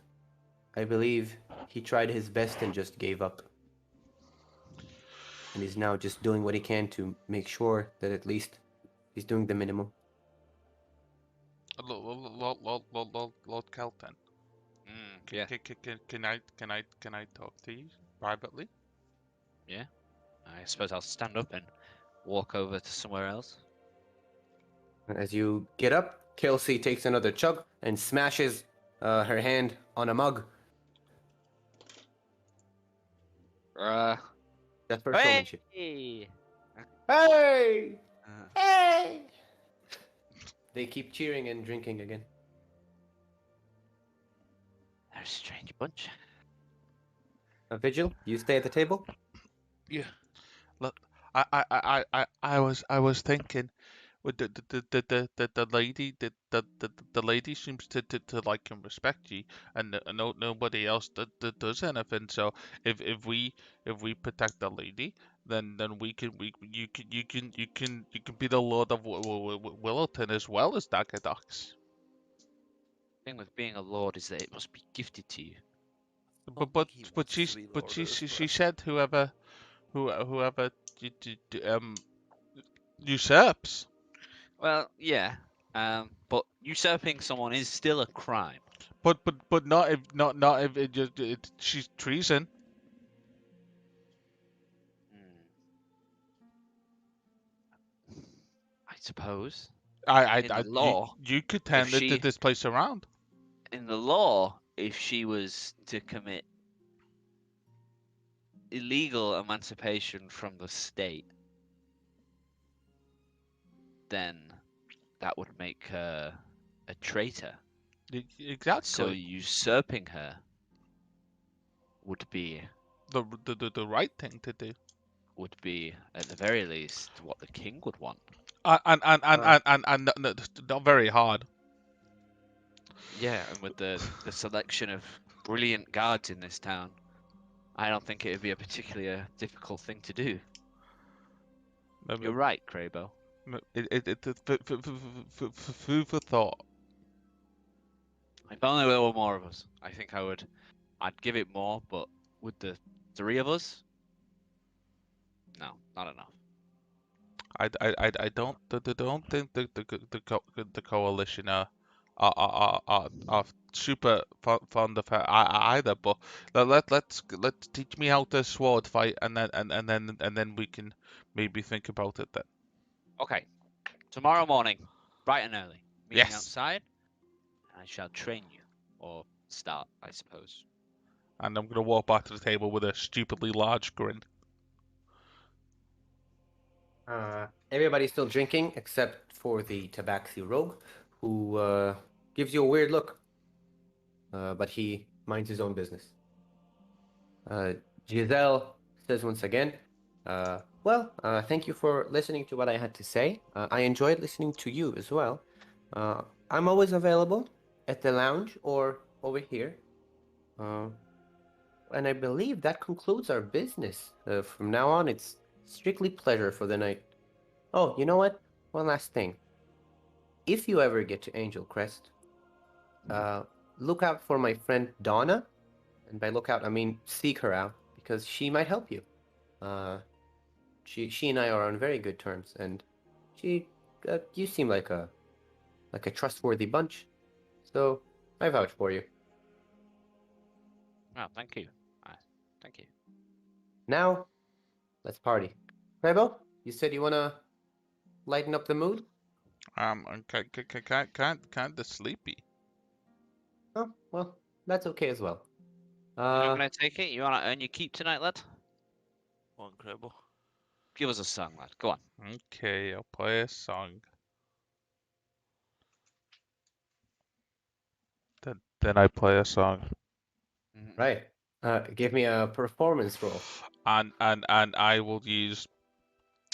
[SPEAKER 1] I believe he tried his best and just gave up. And he's now just doing what he can to make sure that at least he's doing the minimum.
[SPEAKER 2] Lord Kelton.
[SPEAKER 5] yeah,
[SPEAKER 2] Can I talk to you privately?
[SPEAKER 5] yeah. I suppose I'll stand up and walk over to somewhere else.
[SPEAKER 1] As you get up, Kelsey takes another chug and smashes her hand on a mug. That's for showmanship.
[SPEAKER 5] Hey!
[SPEAKER 1] Hey!
[SPEAKER 5] Uh,
[SPEAKER 1] Hey! They keep cheering and drinking again.
[SPEAKER 5] they're a strange bunch.
[SPEAKER 1] Vigil, you stay at the table?
[SPEAKER 2] Yeah. Look, I was thinking, with the lady the lady seems to like and respect you, and nobody else does anything. So if we protect the lady, then you can be the lord of Willowton as well as Dagadox.
[SPEAKER 5] Thing with being a lord is that it must be gifted to you.
[SPEAKER 4] I don't think he wants to be
[SPEAKER 2] But
[SPEAKER 4] Lord
[SPEAKER 2] she
[SPEAKER 4] Elsbeth.
[SPEAKER 2] said whoever usurps.
[SPEAKER 5] Well, yeah. But usurping someone is still a crime.
[SPEAKER 2] But not not if she's treason.
[SPEAKER 5] Hmm. I suppose. In the
[SPEAKER 2] You
[SPEAKER 5] law,
[SPEAKER 2] you could
[SPEAKER 5] if
[SPEAKER 2] turn
[SPEAKER 5] she
[SPEAKER 2] this place around.
[SPEAKER 5] in the law, if she was to commit illegal emancipation from the state, then that would make her a traitor. So
[SPEAKER 2] Exactly.
[SPEAKER 5] usurping her would be
[SPEAKER 2] The right thing to do.
[SPEAKER 5] at the very least what the king would want.
[SPEAKER 1] Uh,
[SPEAKER 2] Not very hard.
[SPEAKER 5] Yeah, and with the selection of brilliant guards in this town, I don't think it would be a particularly difficult thing to do. You're right, Crabo.
[SPEAKER 2] Food for thought.
[SPEAKER 5] If only there were more of us. I think I'd give it more, but with the three of us, no, not enough.
[SPEAKER 2] I don't think the coalition are super fond of her either. But let's teach me how to sword fight, and then we can maybe think about it then.
[SPEAKER 5] Okay, tomorrow morning, bright and early, meet me
[SPEAKER 2] Yes.
[SPEAKER 5] outside, and I shall train you. Or start, I suppose.
[SPEAKER 2] And I'm gonna walk back to the table with a stupidly large grin.
[SPEAKER 1] everybody's still drinking except for the Tabaxi rogue, who gives you a weird look. But he minds his own business. Giselle says once again, thank you for listening to what I had to say. I enjoyed listening to you as well. I'm always available at the lounge or over here. And I believe that concludes our business. From now on, it's strictly pleasure for the night. Oh, you know what? One last thing. If you ever get to Angel Crest, look out for my friend Donna. And by look out, I mean seek her out because she might help you. She and I are on very good terms, and you seem like a trustworthy bunch. So I vouch for you.
[SPEAKER 5] Oh, thank you. Thank you.
[SPEAKER 1] Now, let's party. Crebo, you said you wanna lighten up the mood?
[SPEAKER 2] I'm kind of sleepy.
[SPEAKER 1] Oh, well, that's okay as well.
[SPEAKER 5] You're not gonna take it? You wanna earn your keep tonight, lad?
[SPEAKER 4] Come on, Crable.
[SPEAKER 5] Give us a song, lad. Go on.
[SPEAKER 2] Okay, I'll play a song. Then I play a song.
[SPEAKER 1] Right. Give me a performance roll.
[SPEAKER 2] And I will use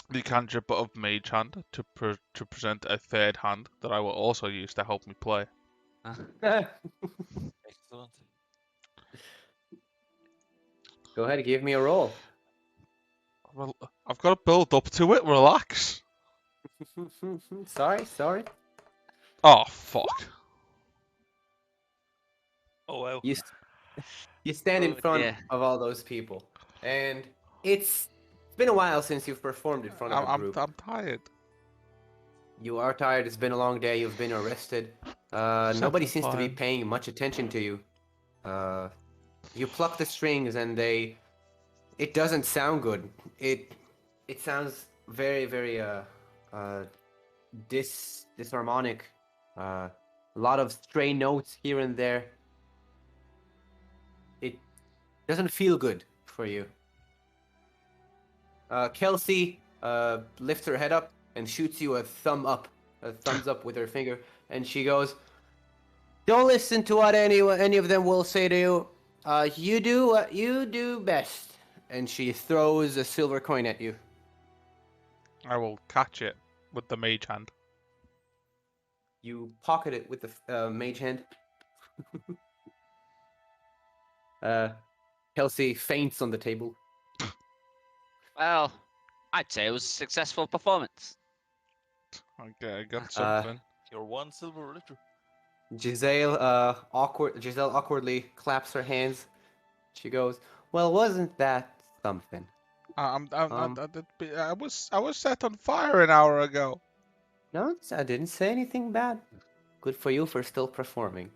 [SPEAKER 2] the cantrip of Mage Hand to present a third hand that I will also use to help me play.
[SPEAKER 4] Excellent.
[SPEAKER 1] Go ahead, give me a roll.
[SPEAKER 2] Well, I've got to build up to it. Relax.
[SPEAKER 1] Sorry.
[SPEAKER 2] Oh fuck.
[SPEAKER 4] Oh wow.
[SPEAKER 1] You stand in
[SPEAKER 5] Oh,
[SPEAKER 1] front
[SPEAKER 5] dear.
[SPEAKER 1] of all those people, and it's been a while since you've performed in front of a group.
[SPEAKER 2] I'm tired.
[SPEAKER 1] You are tired. It's been a long day. You've been arrested. Nobody seems to be
[SPEAKER 2] Fine.
[SPEAKER 1] paying much attention to you. You pluck the strings, and it doesn't sound good. It sounds very disharmonic. A lot of stray notes here and there. It doesn't feel good for you. Kelsey lifts her head up and shoots you a thumbs up with her finger, and she goes, "Don't listen to what any of them will say to you. You do what you do best." And she throws a silver coin at you.
[SPEAKER 2] I will catch it with the Mage Hand.
[SPEAKER 1] You pocket it with the mage hand. Kelsey faints on the table.
[SPEAKER 5] Well, I'd say it was a successful performance.
[SPEAKER 2] Okay, I got something.
[SPEAKER 4] You're one silver lifter.
[SPEAKER 1] Giselle awkwardly claps her hands. She goes, "Well, wasn't that something?"
[SPEAKER 2] I was set on fire an hour ago.
[SPEAKER 1] No, I didn't say anything bad. Good for you for still performing.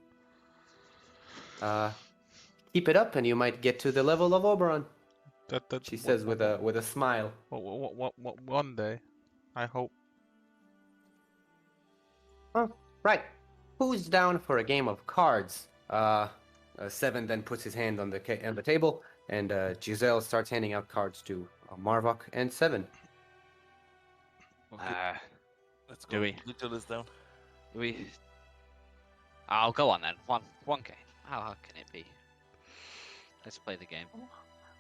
[SPEAKER 1] Keep it up, and you might get to the level of Oberon. She says with a smile.
[SPEAKER 2] One day, I hope.
[SPEAKER 1] Oh, right. Who's down for a game of cards? Seven then puts his hand on the table, and Giselle starts handing out cards to Marvok and Seven.
[SPEAKER 4] Okay. Let's go.
[SPEAKER 5] Do we?
[SPEAKER 4] Vigil is down.
[SPEAKER 5] I'll go on then. One game. How hard can it be? Let's play the game.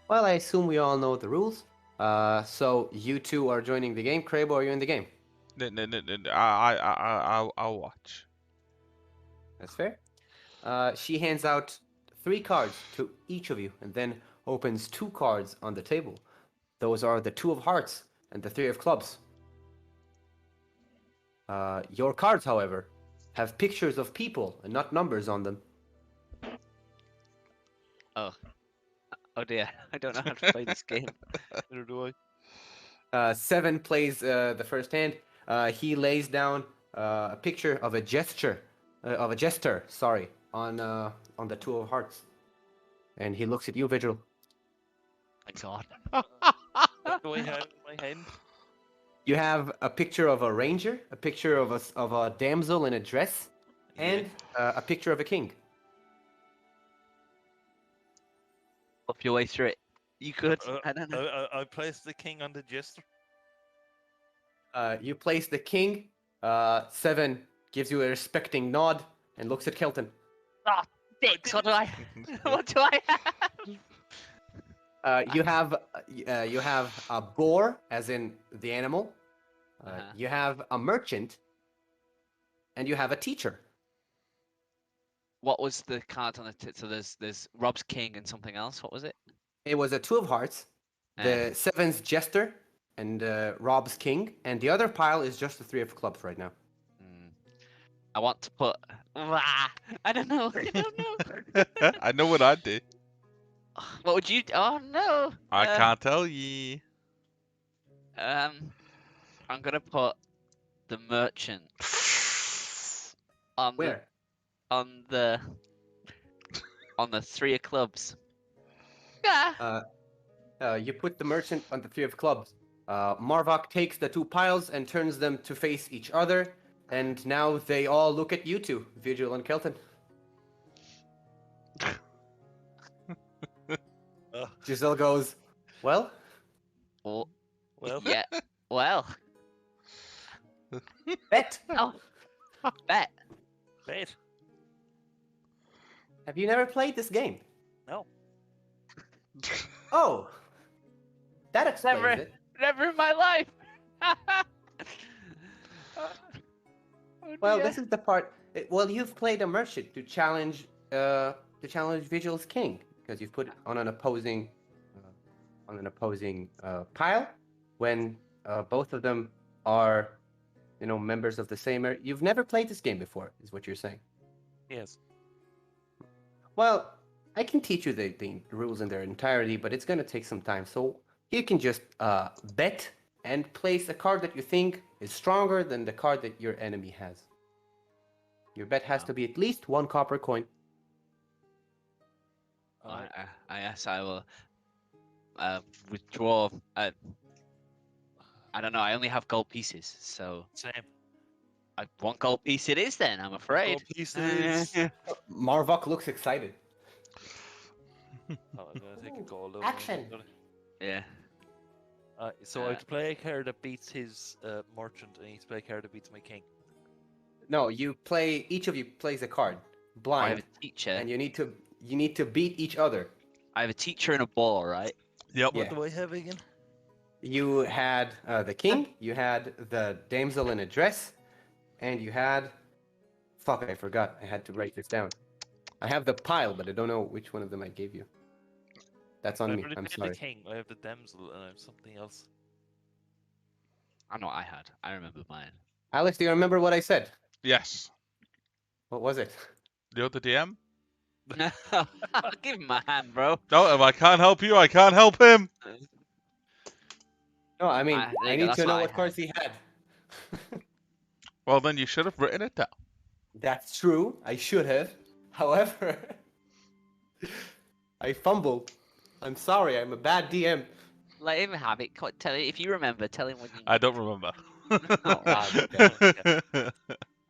[SPEAKER 1] Well, I assume we all know the rules. So you two are joining the game. Crabo, are you in the game?
[SPEAKER 2] I'll watch.
[SPEAKER 1] That's fair. She hands out 3 cards to each of you, and then opens 2 cards on the table. Those are the 2 of hearts and the 3 of clubs. Your cards, however, have pictures of people and not numbers on them.
[SPEAKER 5] Oh dear, I don't know how to play this game.
[SPEAKER 4] Neither do I.
[SPEAKER 1] Seven plays the first hand. He lays down a picture of a jester, sorry, on the 2 of hearts, and he looks at you, Vigil.
[SPEAKER 5] My God.
[SPEAKER 4] What do I have in my hand?
[SPEAKER 1] You have a picture of a ranger, a picture of a damsel in a dress, and a picture of a king.
[SPEAKER 5] Up your way through it. You could. I don't know.
[SPEAKER 4] I placed the king on the jester.
[SPEAKER 1] You place the king. Seven gives you a respecting nod and looks at Kelton.
[SPEAKER 5] Oh, dicks, what do I? What do I have?
[SPEAKER 1] You have a boar, as in the animal. You have a merchant, and you have a teacher.
[SPEAKER 5] What was the card on the so there's Rob's king and something else. What was it?
[SPEAKER 1] It was a 2 of hearts, the Seven's jester, and Rob's king, and the other pile is just the 3 of clubs right now.
[SPEAKER 5] I want to put. I don't know. I don't know.
[SPEAKER 2] I know what I did.
[SPEAKER 5] What would you? Oh no.
[SPEAKER 2] I can't tell ye.
[SPEAKER 5] I'm gonna put the merchant on
[SPEAKER 1] Where?
[SPEAKER 5] the 3 of clubs.
[SPEAKER 1] You put the merchant on the 3 of clubs. Marvok takes the 2 piles and turns them to face each other, and now they all look at you two, Vigil and Kelton.
[SPEAKER 4] Oh,
[SPEAKER 1] Giselle goes, well,
[SPEAKER 5] Oh,
[SPEAKER 4] well,
[SPEAKER 5] yeah. Well,
[SPEAKER 1] bet.
[SPEAKER 5] oh, bet.
[SPEAKER 4] bet.
[SPEAKER 1] Have you never played this game?
[SPEAKER 4] No.
[SPEAKER 1] Oh, that explains
[SPEAKER 5] Never,
[SPEAKER 1] it.
[SPEAKER 5] never in my life. Oh,
[SPEAKER 1] Well,
[SPEAKER 5] dear.
[SPEAKER 1] this is the part. Well, you've played a merchant to challenge Vigil's king because you've put it on an opposing pile when both of them are, members of the same. You've never played this game before, is what you're saying.
[SPEAKER 4] Yes.
[SPEAKER 1] Well, I can teach you the rules in their entirety, but it's gonna take some time. So you can just bet and place a card that you think is stronger than the card that your enemy has. Your bet has
[SPEAKER 3] Wow.
[SPEAKER 1] to be at least 1 copper coin.
[SPEAKER 4] Alright.
[SPEAKER 5] I guess I will withdraw. I don't know. I only have gold pieces, so
[SPEAKER 4] Same.
[SPEAKER 5] 1 gold piece it is. Then I'm afraid.
[SPEAKER 4] Gold pieces.
[SPEAKER 1] Marvok looks excited.
[SPEAKER 4] Oh, I'm gonna take a
[SPEAKER 1] Ooh,
[SPEAKER 4] gold. over
[SPEAKER 1] action.
[SPEAKER 4] there.
[SPEAKER 5] Yeah.
[SPEAKER 4] So I have to play a card that beats his merchant, and he to play a card that beats my king.
[SPEAKER 1] No, each of you plays a card,
[SPEAKER 5] I have
[SPEAKER 1] blind,
[SPEAKER 5] a teacher.
[SPEAKER 1] and you need to beat each other.
[SPEAKER 5] I have a teacher and a ball, right?
[SPEAKER 2] Yep.
[SPEAKER 1] Yeah.
[SPEAKER 4] What do I have again?
[SPEAKER 1] You had the king, you had the damsel in a dress, and you had... Fuck, I forgot. I had to write this down. I have the pile, but I don't know which one of them I gave you. That's on
[SPEAKER 4] I
[SPEAKER 1] me.
[SPEAKER 4] already
[SPEAKER 1] I'm
[SPEAKER 4] played
[SPEAKER 1] sorry.
[SPEAKER 4] the king. I have the damsel, and I have something else.
[SPEAKER 5] I know what I had. I remember mine.
[SPEAKER 1] Alex, do you remember what I said?
[SPEAKER 2] Yes.
[SPEAKER 1] What was it?
[SPEAKER 2] You're the DM?
[SPEAKER 5] No, give him my hand, bro.
[SPEAKER 2] No, if I can't help you, I can't help him.
[SPEAKER 1] No, I mean,
[SPEAKER 5] There
[SPEAKER 1] I
[SPEAKER 5] you go,
[SPEAKER 1] need
[SPEAKER 5] that's
[SPEAKER 1] to know
[SPEAKER 5] I
[SPEAKER 1] what
[SPEAKER 5] had.
[SPEAKER 1] cards he had.
[SPEAKER 2] Well, then you should have written it down.
[SPEAKER 1] That's true. I should have. However, I fumbled. I'm sorry. I'm a bad DM.
[SPEAKER 5] Let him have it. Tell it if you remember. Tell him when you.
[SPEAKER 2] I don't remember.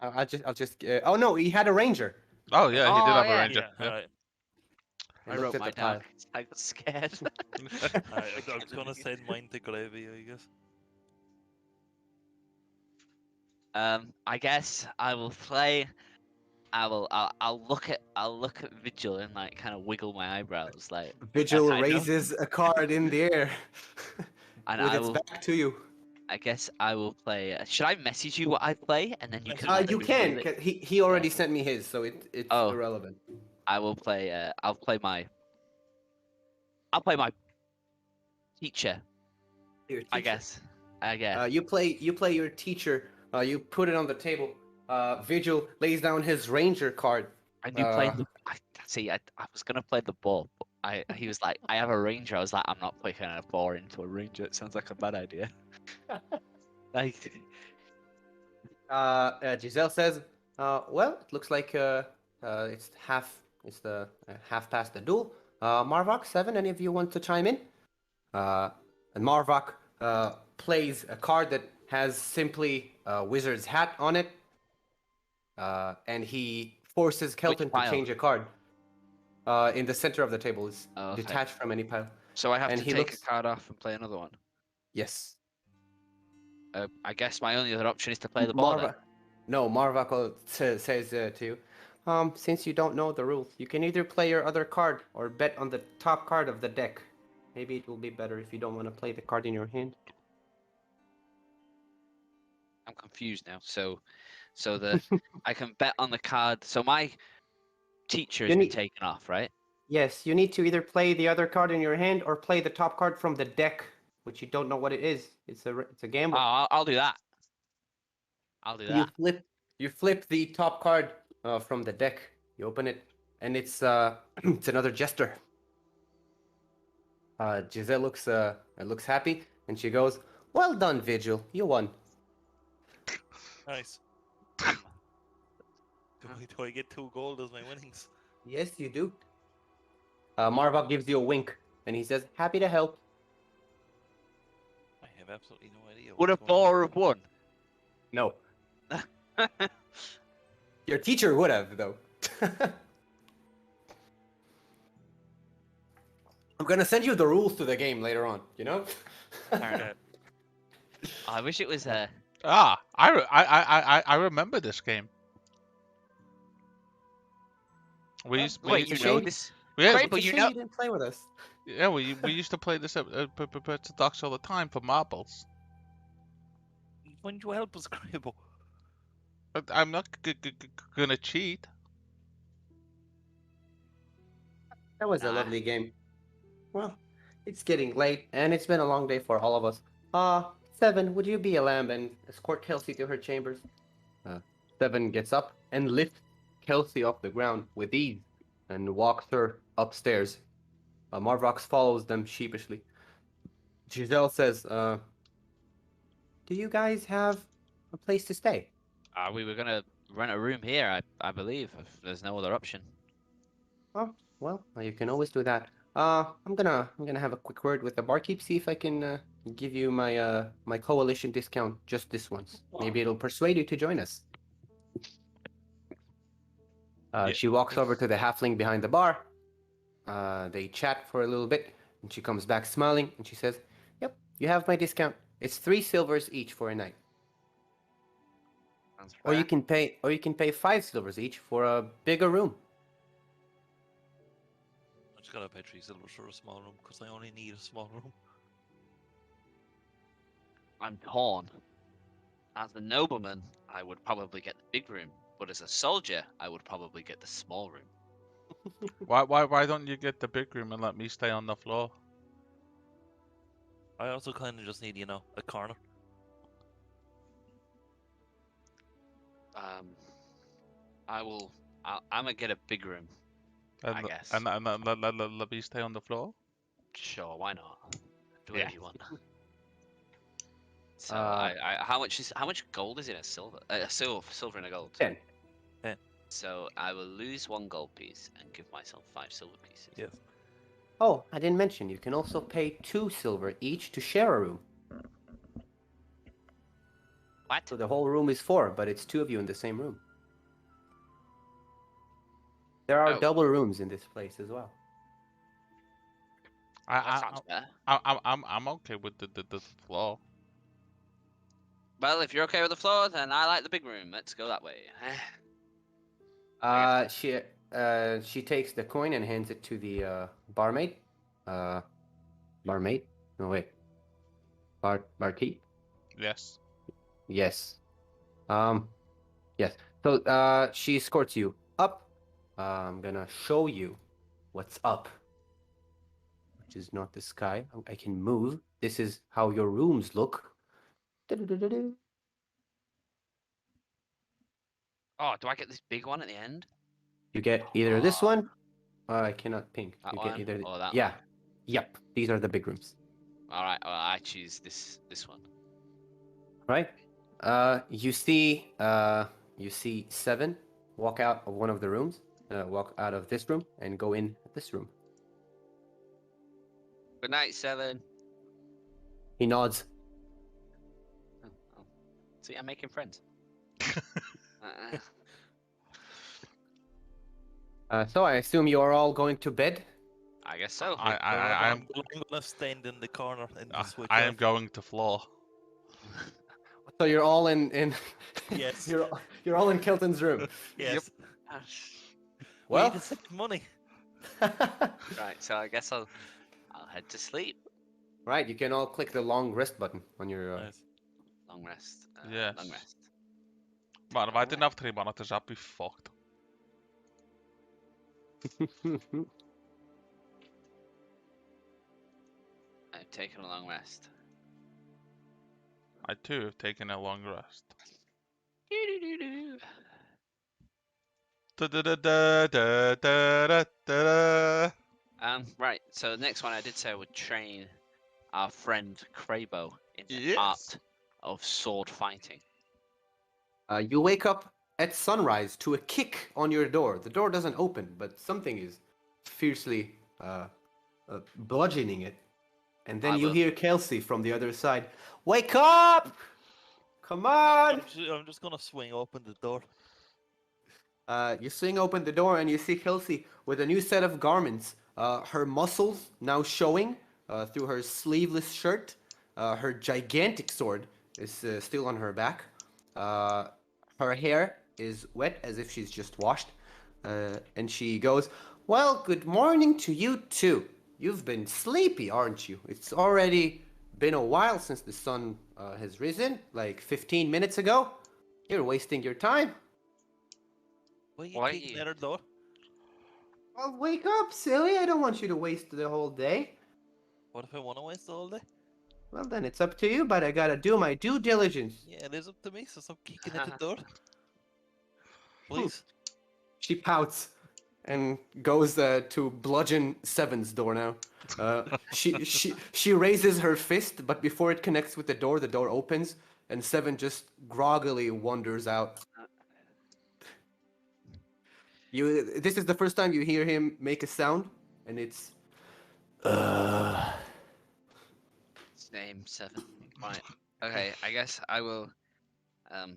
[SPEAKER 1] I'll just. Oh no, he had a ranger.
[SPEAKER 2] Oh yeah, he did
[SPEAKER 5] Oh,
[SPEAKER 2] have a
[SPEAKER 5] yeah.
[SPEAKER 2] ranger.
[SPEAKER 4] Yeah. Alright.
[SPEAKER 1] I
[SPEAKER 5] I
[SPEAKER 1] looked
[SPEAKER 5] wrote
[SPEAKER 1] at the
[SPEAKER 5] mine down.
[SPEAKER 1] pile.
[SPEAKER 5] 'Cause I got scared.
[SPEAKER 4] Alright. I was gonna send mine to Gravy, I guess.
[SPEAKER 5] I guess I will play. I'll look at Vigil and like kind of wiggle my eyebrows like.
[SPEAKER 1] Vigil
[SPEAKER 5] I know.
[SPEAKER 1] raises a card in the air
[SPEAKER 5] And
[SPEAKER 1] with
[SPEAKER 5] I
[SPEAKER 1] its
[SPEAKER 5] will.
[SPEAKER 1] back to you.
[SPEAKER 5] I guess I will play. Should I message you what I play and then you can?
[SPEAKER 1] You can.
[SPEAKER 5] reveal it?
[SPEAKER 1] 'Cause he already sent me his, so it's
[SPEAKER 5] Oh.
[SPEAKER 1] irrelevant.
[SPEAKER 5] I will play. I'll play my teacher.
[SPEAKER 1] Your
[SPEAKER 5] I
[SPEAKER 1] teacher.
[SPEAKER 5] guess. I guess.
[SPEAKER 1] You play your teacher. You put it on the table. Vigil lays down his ranger card.
[SPEAKER 5] I knew playing the. I was gonna play the ball, but he was like, I have a ranger. I was like, I'm not playing a ball into a ranger. It sounds like a bad idea. Like,
[SPEAKER 1] Giselle says, well, it looks like it's the half past the duel. Marvok, 7, any of you want to chime in? And Marvok plays a card that has simply a wizard's hat on it, and he forces Kelton to
[SPEAKER 5] pile?
[SPEAKER 1] change a card. In the center of the table, is
[SPEAKER 5] okay.
[SPEAKER 1] detached from any pile.
[SPEAKER 5] So I have
[SPEAKER 1] And
[SPEAKER 5] to
[SPEAKER 1] he
[SPEAKER 5] take
[SPEAKER 1] looks-
[SPEAKER 5] a card off and play another one.
[SPEAKER 1] Yes.
[SPEAKER 5] I guess my only other option is to play the ball. Then.
[SPEAKER 1] Marvok says to you, since you don't know the rules, you can either play your other card or bet on the top card of the deck. Maybe it will be better if you don't want to play the card in your hand.
[SPEAKER 5] I'm confused now. So the I can bet on the card. So my teacher has
[SPEAKER 1] You
[SPEAKER 5] been
[SPEAKER 1] need-
[SPEAKER 5] taken off, right?
[SPEAKER 1] Yes, you need to either play the other card in your hand or play the top card from the deck, which you don't know what it is. It's a gamble.
[SPEAKER 5] Oh, I'll do that. I'll do that.
[SPEAKER 1] You flip the top card from the deck. You open it, and it's it's another jester. Giselle looks happy, and she goes, "Well done, Vigil. You won."
[SPEAKER 4] Nice. Do I get 2 gold as my winnings?
[SPEAKER 1] Yes, you do. Marvok gives you a wink. and he says, "Happy to help."
[SPEAKER 4] I have absolutely no idea.
[SPEAKER 5] Would a
[SPEAKER 4] what's going on.
[SPEAKER 5] boar have won?
[SPEAKER 1] No, your teacher would have though. I'm gonna send you the rules to the game later on. You know.
[SPEAKER 4] Okay.
[SPEAKER 5] I wish it was
[SPEAKER 2] Ah, I remember this game. We used
[SPEAKER 5] Wait,
[SPEAKER 2] to
[SPEAKER 5] you know
[SPEAKER 2] play.
[SPEAKER 5] this?
[SPEAKER 2] Yeah,
[SPEAKER 5] Crable,
[SPEAKER 1] It's a
[SPEAKER 5] you
[SPEAKER 1] shame
[SPEAKER 5] know.
[SPEAKER 1] you didn't play with us.
[SPEAKER 2] yeah, we used to play this at Docks all the time for marbles.
[SPEAKER 4] When you help us, Crable?
[SPEAKER 2] But I'm not gonna cheat.
[SPEAKER 1] That was a
[SPEAKER 5] Nah.
[SPEAKER 1] lovely game. Well, it's getting late, and it's been a long day for all of us. Seven, would you be a lamb and escort Kelsey to her chambers? Seven gets up and lifts Kelsey off the ground with ease and walks her upstairs. Marvox follows them sheepishly. Giselle says, do you guys have a place to stay?
[SPEAKER 5] We were gonna rent a room here, I believe, if there's no other option.
[SPEAKER 1] Oh, well, you can always do that. I'm gonna have a quick word with the barkeep, see if I can give you my coalition discount just this once. Maybe it'll persuade you to join us.
[SPEAKER 2] Yeah.
[SPEAKER 1] She walks over to the halfling behind the bar. They chat for a little bit, and she comes back smiling, and she says, "Yep, you have my discount. It's 3 silvers each for a night.
[SPEAKER 5] Sounds
[SPEAKER 1] Or you
[SPEAKER 5] fair.
[SPEAKER 1] can pay 5 silvers each for a bigger room."
[SPEAKER 4] I just gotta pay 3 silvers for a small room because I only need a small room.
[SPEAKER 5] I'm torn. As a nobleman, I would probably get the big room, but as a soldier, I would probably get the small room.
[SPEAKER 2] Why don't you get the big room and let me stay on the floor?
[SPEAKER 4] I also kind of just need, a corner.
[SPEAKER 5] I'm gonna get a big room.
[SPEAKER 2] And
[SPEAKER 5] I guess.
[SPEAKER 2] and let me stay on the floor?
[SPEAKER 5] Sure, why not? Do
[SPEAKER 2] Yeah.
[SPEAKER 5] whatever you want. So how much gold is in a silver? Silver and a gold.
[SPEAKER 1] 10.
[SPEAKER 5] So I will lose 1 gold piece and give myself 5 silver pieces.
[SPEAKER 4] Yes.
[SPEAKER 1] Oh, I didn't mention, you can also pay 2 silver each to share a room.
[SPEAKER 5] What?
[SPEAKER 1] So the whole room is 4, but it's 2 of you in the same room. There are
[SPEAKER 5] Oh.
[SPEAKER 1] double rooms in this place as well.
[SPEAKER 5] That sounds better.
[SPEAKER 2] I'm okay with the floor.
[SPEAKER 5] Well, if you're okay with the floor, then I like the big room. Let's go that way.
[SPEAKER 1] She takes the coin and hands it to the barmaid. Barmaid? No wait. Barkeep?
[SPEAKER 2] Yes.
[SPEAKER 1] Yes. Yes. So she escorts you up. I'm gonna show you what's up. Which is not the sky. I can move. This is how your rooms look. Du-du-du-du-du.
[SPEAKER 5] Oh, do I get this big one at the end?
[SPEAKER 1] You get either this
[SPEAKER 5] Oh,
[SPEAKER 1] one. I cannot pink.
[SPEAKER 5] That
[SPEAKER 1] You
[SPEAKER 5] one
[SPEAKER 1] get either.
[SPEAKER 5] or that
[SPEAKER 1] Yeah.
[SPEAKER 5] one?
[SPEAKER 1] Yep. These are the big rooms.
[SPEAKER 5] All right. Well, I choose this one.
[SPEAKER 1] Right. You see 7 walk out of one of the rooms. Walk out of this room and go in this room.
[SPEAKER 5] Good night, 7.
[SPEAKER 1] He nods.
[SPEAKER 5] Oh. See, I'm making friends.
[SPEAKER 1] So I assume you are all going to bed.
[SPEAKER 5] I guess so.
[SPEAKER 2] I am
[SPEAKER 4] I'm gonna stand in the corner and switch
[SPEAKER 2] I am
[SPEAKER 4] off.
[SPEAKER 2] going to floor.
[SPEAKER 1] So you're all in.
[SPEAKER 4] Yes.
[SPEAKER 1] You're all in Kelton's room.
[SPEAKER 4] Yes. We
[SPEAKER 1] Well.
[SPEAKER 4] need to save money.
[SPEAKER 5] Right. So I guess I'll head to sleep.
[SPEAKER 1] Right. You can all click the long rest button on your.
[SPEAKER 4] Nice.
[SPEAKER 5] Long rest.
[SPEAKER 2] Yes.
[SPEAKER 5] Long rest.
[SPEAKER 2] Man, if I didn't have 3 monitors, I'd be fucked.
[SPEAKER 5] I've taken a long rest.
[SPEAKER 2] I too have taken a long rest.
[SPEAKER 5] Doo-doo-doo-doo.
[SPEAKER 2] Da-da-da-da-da-da-da-da.
[SPEAKER 5] Right. So the next one, I did say I would train our friend Crabo in the
[SPEAKER 2] Yes.
[SPEAKER 5] art of sword fighting.
[SPEAKER 1] You wake up at sunrise to a kick on your door. The door doesn't open, but something is fiercely bludgeoning it. And then
[SPEAKER 3] I
[SPEAKER 1] you
[SPEAKER 3] will.
[SPEAKER 1] hear Kelsey from the other side. Wake up! Come on!
[SPEAKER 4] I'm just gonna swing open the door.
[SPEAKER 1] You swing open the door and you see Kelsey with a new set of garments. Her muscles now showing through her sleeveless shirt. Her gigantic sword is still on her back. Her hair is wet as if she's just washed. And she goes, "Well, good morning to you too. You've been sleepy, aren't you? It's already been a while since the sun has risen, like 15 minutes ago. You're wasting your time.
[SPEAKER 4] Why are you
[SPEAKER 3] Why
[SPEAKER 4] kicking
[SPEAKER 3] you-
[SPEAKER 4] at her door?
[SPEAKER 1] Well, wake up, silly. I don't want you to waste the whole day.
[SPEAKER 4] What if I want to waste all day?
[SPEAKER 1] Well, then it's up to you, but I gotta do my due diligence."
[SPEAKER 4] Yeah, it is up to me, so stop kicking at the door. Please.
[SPEAKER 1] She pouts and goes to bludgeon Seven's door now. She raises her fist, but before it connects with the door opens, and Seven just groggily wanders out. This is the first time you hear him make a sound, and it's.
[SPEAKER 5] His name 7. Right. Okay. I guess I will. Um.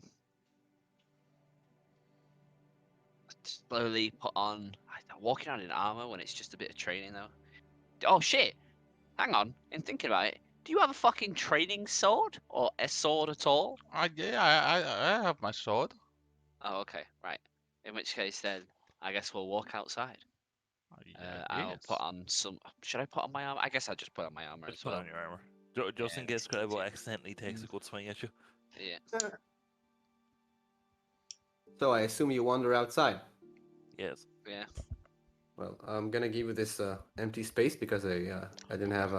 [SPEAKER 5] Slowly put on. Walking around in armor when it's just a bit of training though. Oh shit! Hang on. In thinking about it, do you have a fucking training sword or a sword at all?
[SPEAKER 2] Yeah, I have my sword.
[SPEAKER 5] Oh, okay. Right. In which case, then I guess we'll walk outside. I'll
[SPEAKER 2] Yes.
[SPEAKER 5] put on some. Should I put on my armor? I guess I'll just put on my armor
[SPEAKER 4] Just
[SPEAKER 5] as
[SPEAKER 4] put
[SPEAKER 5] well.
[SPEAKER 4] on your armor. Just
[SPEAKER 5] Yeah,
[SPEAKER 4] in case
[SPEAKER 5] it's
[SPEAKER 4] Crabbo
[SPEAKER 5] easier.
[SPEAKER 4] accidentally takes a good swing at you.
[SPEAKER 5] Yeah.
[SPEAKER 1] So I assume you wander outside.
[SPEAKER 4] Yes.
[SPEAKER 5] Yeah.
[SPEAKER 1] Well, I'm gonna give you this empty space because I didn't have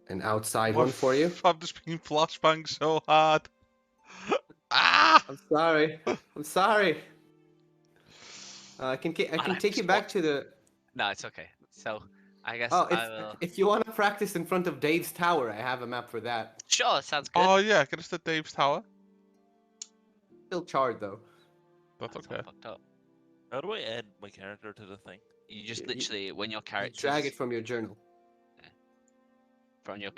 [SPEAKER 1] an outside one for you.
[SPEAKER 2] I've just been flashbang so hard. Ah!
[SPEAKER 1] I'm sorry. I'm sorry. I can
[SPEAKER 5] I'm
[SPEAKER 1] take you back to the.
[SPEAKER 5] No, it's okay. So I guess
[SPEAKER 1] Oh,
[SPEAKER 5] I will.
[SPEAKER 1] if you want to practice in front of Dave's tower, I have a map for that.
[SPEAKER 5] Sure, sounds good.
[SPEAKER 2] Oh yeah, get us to Dave's tower.
[SPEAKER 1] Still charred though.
[SPEAKER 2] That's
[SPEAKER 5] That's all
[SPEAKER 2] okay.
[SPEAKER 5] fucked up.
[SPEAKER 4] How do I add my character to the thing?
[SPEAKER 5] You just
[SPEAKER 1] You-
[SPEAKER 5] literally when your
[SPEAKER 1] You
[SPEAKER 5] characters
[SPEAKER 1] drag it from your journal.
[SPEAKER 5] from your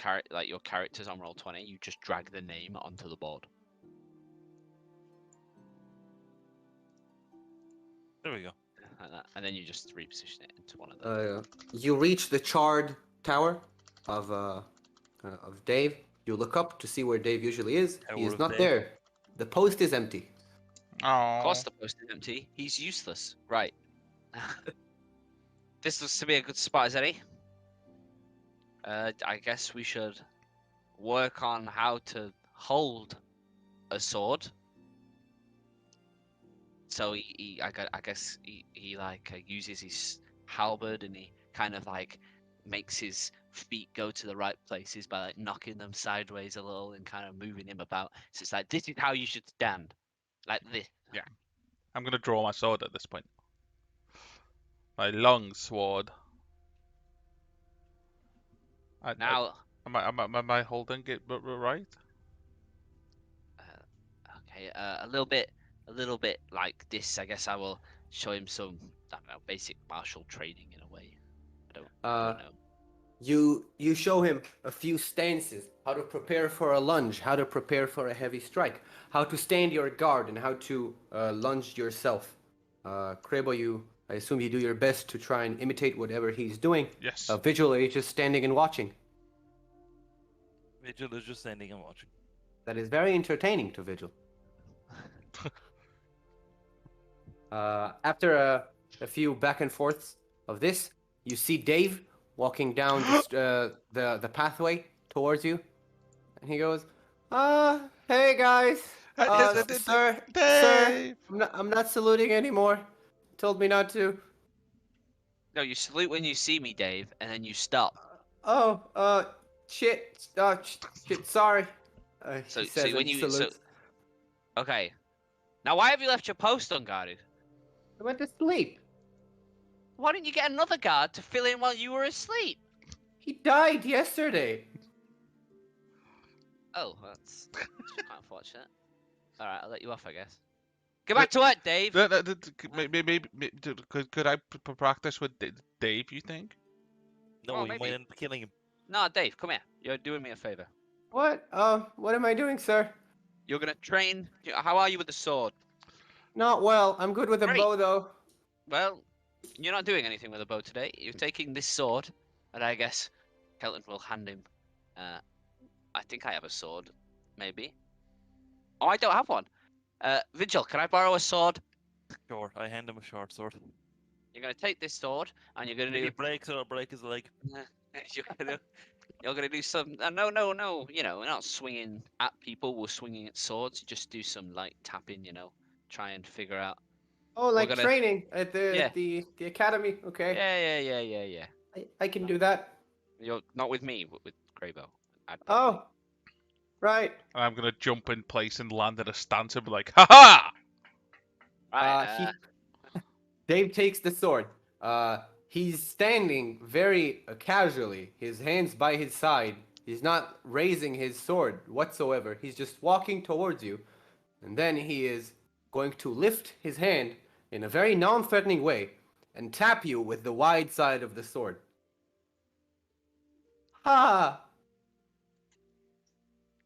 [SPEAKER 5] your characters on roll 20, you just drag the name onto the board.
[SPEAKER 4] There we go.
[SPEAKER 5] Like that, and then you just reposition it into one of the.
[SPEAKER 1] You reach the charred tower of Dave. You look up to see where Dave usually is. He
[SPEAKER 4] Tower
[SPEAKER 1] is
[SPEAKER 4] of
[SPEAKER 1] not
[SPEAKER 4] Dave.
[SPEAKER 1] there. The post is empty.
[SPEAKER 5] Of
[SPEAKER 2] Oh.
[SPEAKER 5] course, the post is empty. He's useless. Right. This looks to be a good spot as any. I guess we should work on how to hold a sword. So I guess he like uses his halberd and he kind of like makes his feet go to the right places by like knocking them sideways a little and kind of moving him about. So it's like this is how you should stand, like this.
[SPEAKER 2] I'm gonna draw my sword at this point. My long sword.
[SPEAKER 5] Now,
[SPEAKER 2] Am I holding it right?
[SPEAKER 5] okay, a little bit like this. I guess I will show him some, I don't know, basic martial training in a way. I don't know.
[SPEAKER 1] You show him a few stances, how to prepare for a lunge, how to prepare for a heavy strike, how to stand your guard, and how to lunge yourself. Krebo, I assume you do your best to try and imitate whatever he's doing.
[SPEAKER 2] Yes.
[SPEAKER 1] Vigil is just standing and watching.
[SPEAKER 4] Vigil is just standing and watching.
[SPEAKER 1] That is very entertaining to Vigil. After a few back and forths of this, you see Dave walking down the pathway towards you, and he goes, hey guys, sir,
[SPEAKER 2] Dave!
[SPEAKER 1] I'm not saluting anymore. Told me not to.
[SPEAKER 5] No, you salute when you see me, Dave, and then you stop.
[SPEAKER 1] Shit, shit, sorry.
[SPEAKER 5] So,
[SPEAKER 1] He says
[SPEAKER 5] when
[SPEAKER 1] and
[SPEAKER 5] you
[SPEAKER 1] salutes.
[SPEAKER 5] okay. Now, why have you left your post unguarded?
[SPEAKER 1] I went to sleep.
[SPEAKER 5] Why didn't you get another guard to fill in while you were asleep?
[SPEAKER 1] He died yesterday.
[SPEAKER 5] Oh, that's quite unfortunate. All right, I'll let you off, I guess. Get back to work, Dave.
[SPEAKER 2] Maybe could I practice with Dave? You think?
[SPEAKER 4] No,
[SPEAKER 3] Oh,
[SPEAKER 4] you might
[SPEAKER 3] maybe.
[SPEAKER 4] end up killing him.
[SPEAKER 3] No, Dave, come here. You're doing me a favor.
[SPEAKER 1] What? What am I doing, sir?
[SPEAKER 3] You're gonna train. How are you with the sword?
[SPEAKER 1] Not well. I'm good with a
[SPEAKER 3] Great.
[SPEAKER 1] bow, though.
[SPEAKER 3] Well, you're not doing anything with a bow today. You're taking this sword, and I guess Kelton will hand him. I think I have a sword, maybe. Oh, I don't have one. Vigil, can I borrow a sword?
[SPEAKER 4] Sure, I hand him a short sword.
[SPEAKER 3] You're gonna take this sword, and you're gonna
[SPEAKER 4] If
[SPEAKER 3] do.
[SPEAKER 4] he breaks it, I'll break his leg.
[SPEAKER 3] You're gonna do some. No. You know, we're not swinging at people. We're swinging at swords. Just do some light tapping. You know, try and figure out.
[SPEAKER 1] Oh,
[SPEAKER 3] We're
[SPEAKER 1] like
[SPEAKER 3] gonna.
[SPEAKER 1] training at
[SPEAKER 3] Yeah.
[SPEAKER 1] the academy. Okay,
[SPEAKER 3] Yeah.
[SPEAKER 1] I can do that.
[SPEAKER 3] You're not with me, but with Greybow. I'd probably.
[SPEAKER 1] Oh, right.
[SPEAKER 2] And I'm gonna jump in place and land at a stance and be like, ha ha!
[SPEAKER 3] Right.
[SPEAKER 1] Dave takes the sword. He's standing very casually, his hands by his side. He's not raising his sword whatsoever. He's just walking towards you. And then he is going to lift his hand in a very non-threatening way and tap you with the wide side of the sword. Ha!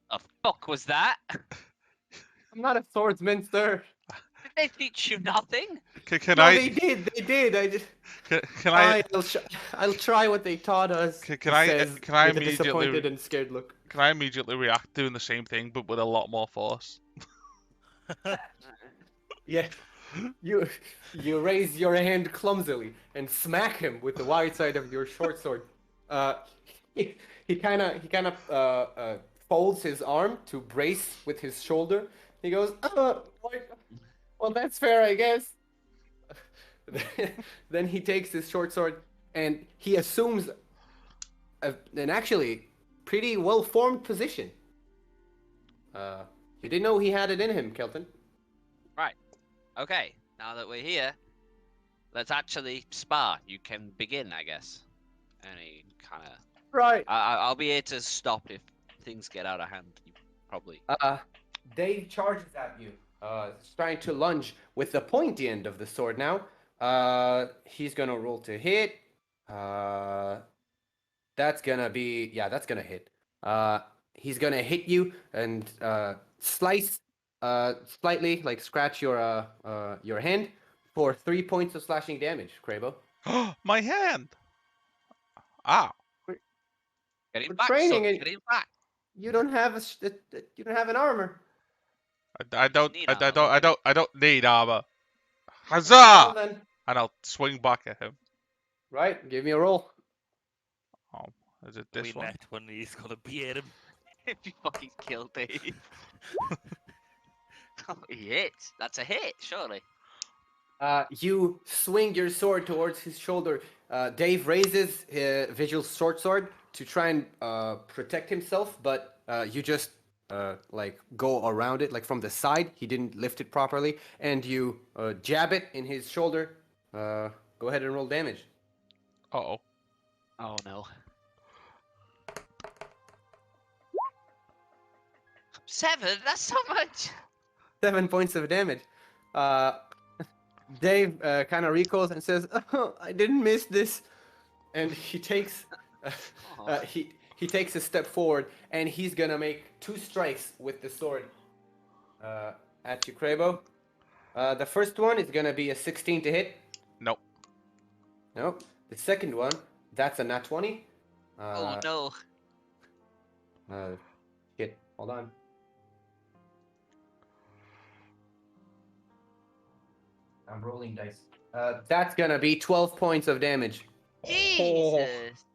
[SPEAKER 3] The fuck was that?
[SPEAKER 1] I'm not a swordsman, sir.
[SPEAKER 3] Did they teach you nothing?
[SPEAKER 2] Can
[SPEAKER 1] No,
[SPEAKER 2] I?
[SPEAKER 1] they did. They did. I just.
[SPEAKER 2] Can I?
[SPEAKER 1] I'll try what they taught us.
[SPEAKER 2] Can
[SPEAKER 1] he
[SPEAKER 2] I?
[SPEAKER 1] says
[SPEAKER 2] Can I
[SPEAKER 1] with a
[SPEAKER 2] immediately?
[SPEAKER 1] disappointed and scared look.
[SPEAKER 2] Can I immediately react doing the same thing but with a lot more force?
[SPEAKER 1] Yeah. You raise your hand clumsily and smack him with the wide side of your short sword. He kind of folds his arm to brace with his shoulder. He goes, well, that's fair, I guess. Then he takes his short sword and he assumes an actually pretty well-formed position. You didn't know he had it in him, Kelton.
[SPEAKER 3] Right. Okay. Now that we're here, let's actually spar. You can begin, I guess. Any kind of.
[SPEAKER 1] Right.
[SPEAKER 3] I'll be here to stop if things get out of hand. You probably.
[SPEAKER 1] Dave charges at you. He's trying to lunge with the pointy end of the sword now. He's gonna roll to hit. That's gonna be, yeah, that's gonna hit. He's gonna hit you and slice slightly, like scratch your hand for 3 points of slashing damage, Crabo.
[SPEAKER 2] My hand. Ow.
[SPEAKER 3] Get him
[SPEAKER 1] We're
[SPEAKER 3] back,
[SPEAKER 1] training
[SPEAKER 3] son.
[SPEAKER 1] and-
[SPEAKER 3] Get him back.
[SPEAKER 1] You don't have you don't have an armor.
[SPEAKER 2] I don't
[SPEAKER 3] need
[SPEAKER 2] I
[SPEAKER 3] armor,
[SPEAKER 2] don't I
[SPEAKER 3] okay.
[SPEAKER 2] don't need armor.
[SPEAKER 1] Well,
[SPEAKER 2] Huzzah!
[SPEAKER 1] then,
[SPEAKER 2] And I'll swing back at him.
[SPEAKER 1] right, give me a roll.
[SPEAKER 2] Oh, is it
[SPEAKER 4] We
[SPEAKER 2] this one?
[SPEAKER 4] met when he's gonna be at him.
[SPEAKER 3] If you fucking kill Dave. Oh, he hits. That's a hit, surely.
[SPEAKER 1] You swing your sword towards his shoulder. Dave raises Vigil's short sword to try and protect himself, but you just like go around it, like from the side. He didn't lift it properly, and you jab it in his shoulder. Go ahead and roll damage.
[SPEAKER 2] Uh-oh.
[SPEAKER 3] Oh no. 7? That's so much.
[SPEAKER 1] 7 points of damage. Dave kind of recoils and says, "Oh, I didn't miss this," and he takes he takes a step forward and he's gonna make 2 strikes with the sword at you, Crabo. The first one is gonna be a 16 to hit.
[SPEAKER 2] Nope.
[SPEAKER 1] Nope. The second one, that's a nat 20.
[SPEAKER 3] Oh no.
[SPEAKER 1] Shit. Hold on. I'm rolling dice. That's gonna be 12 points of damage.
[SPEAKER 3] Jesus.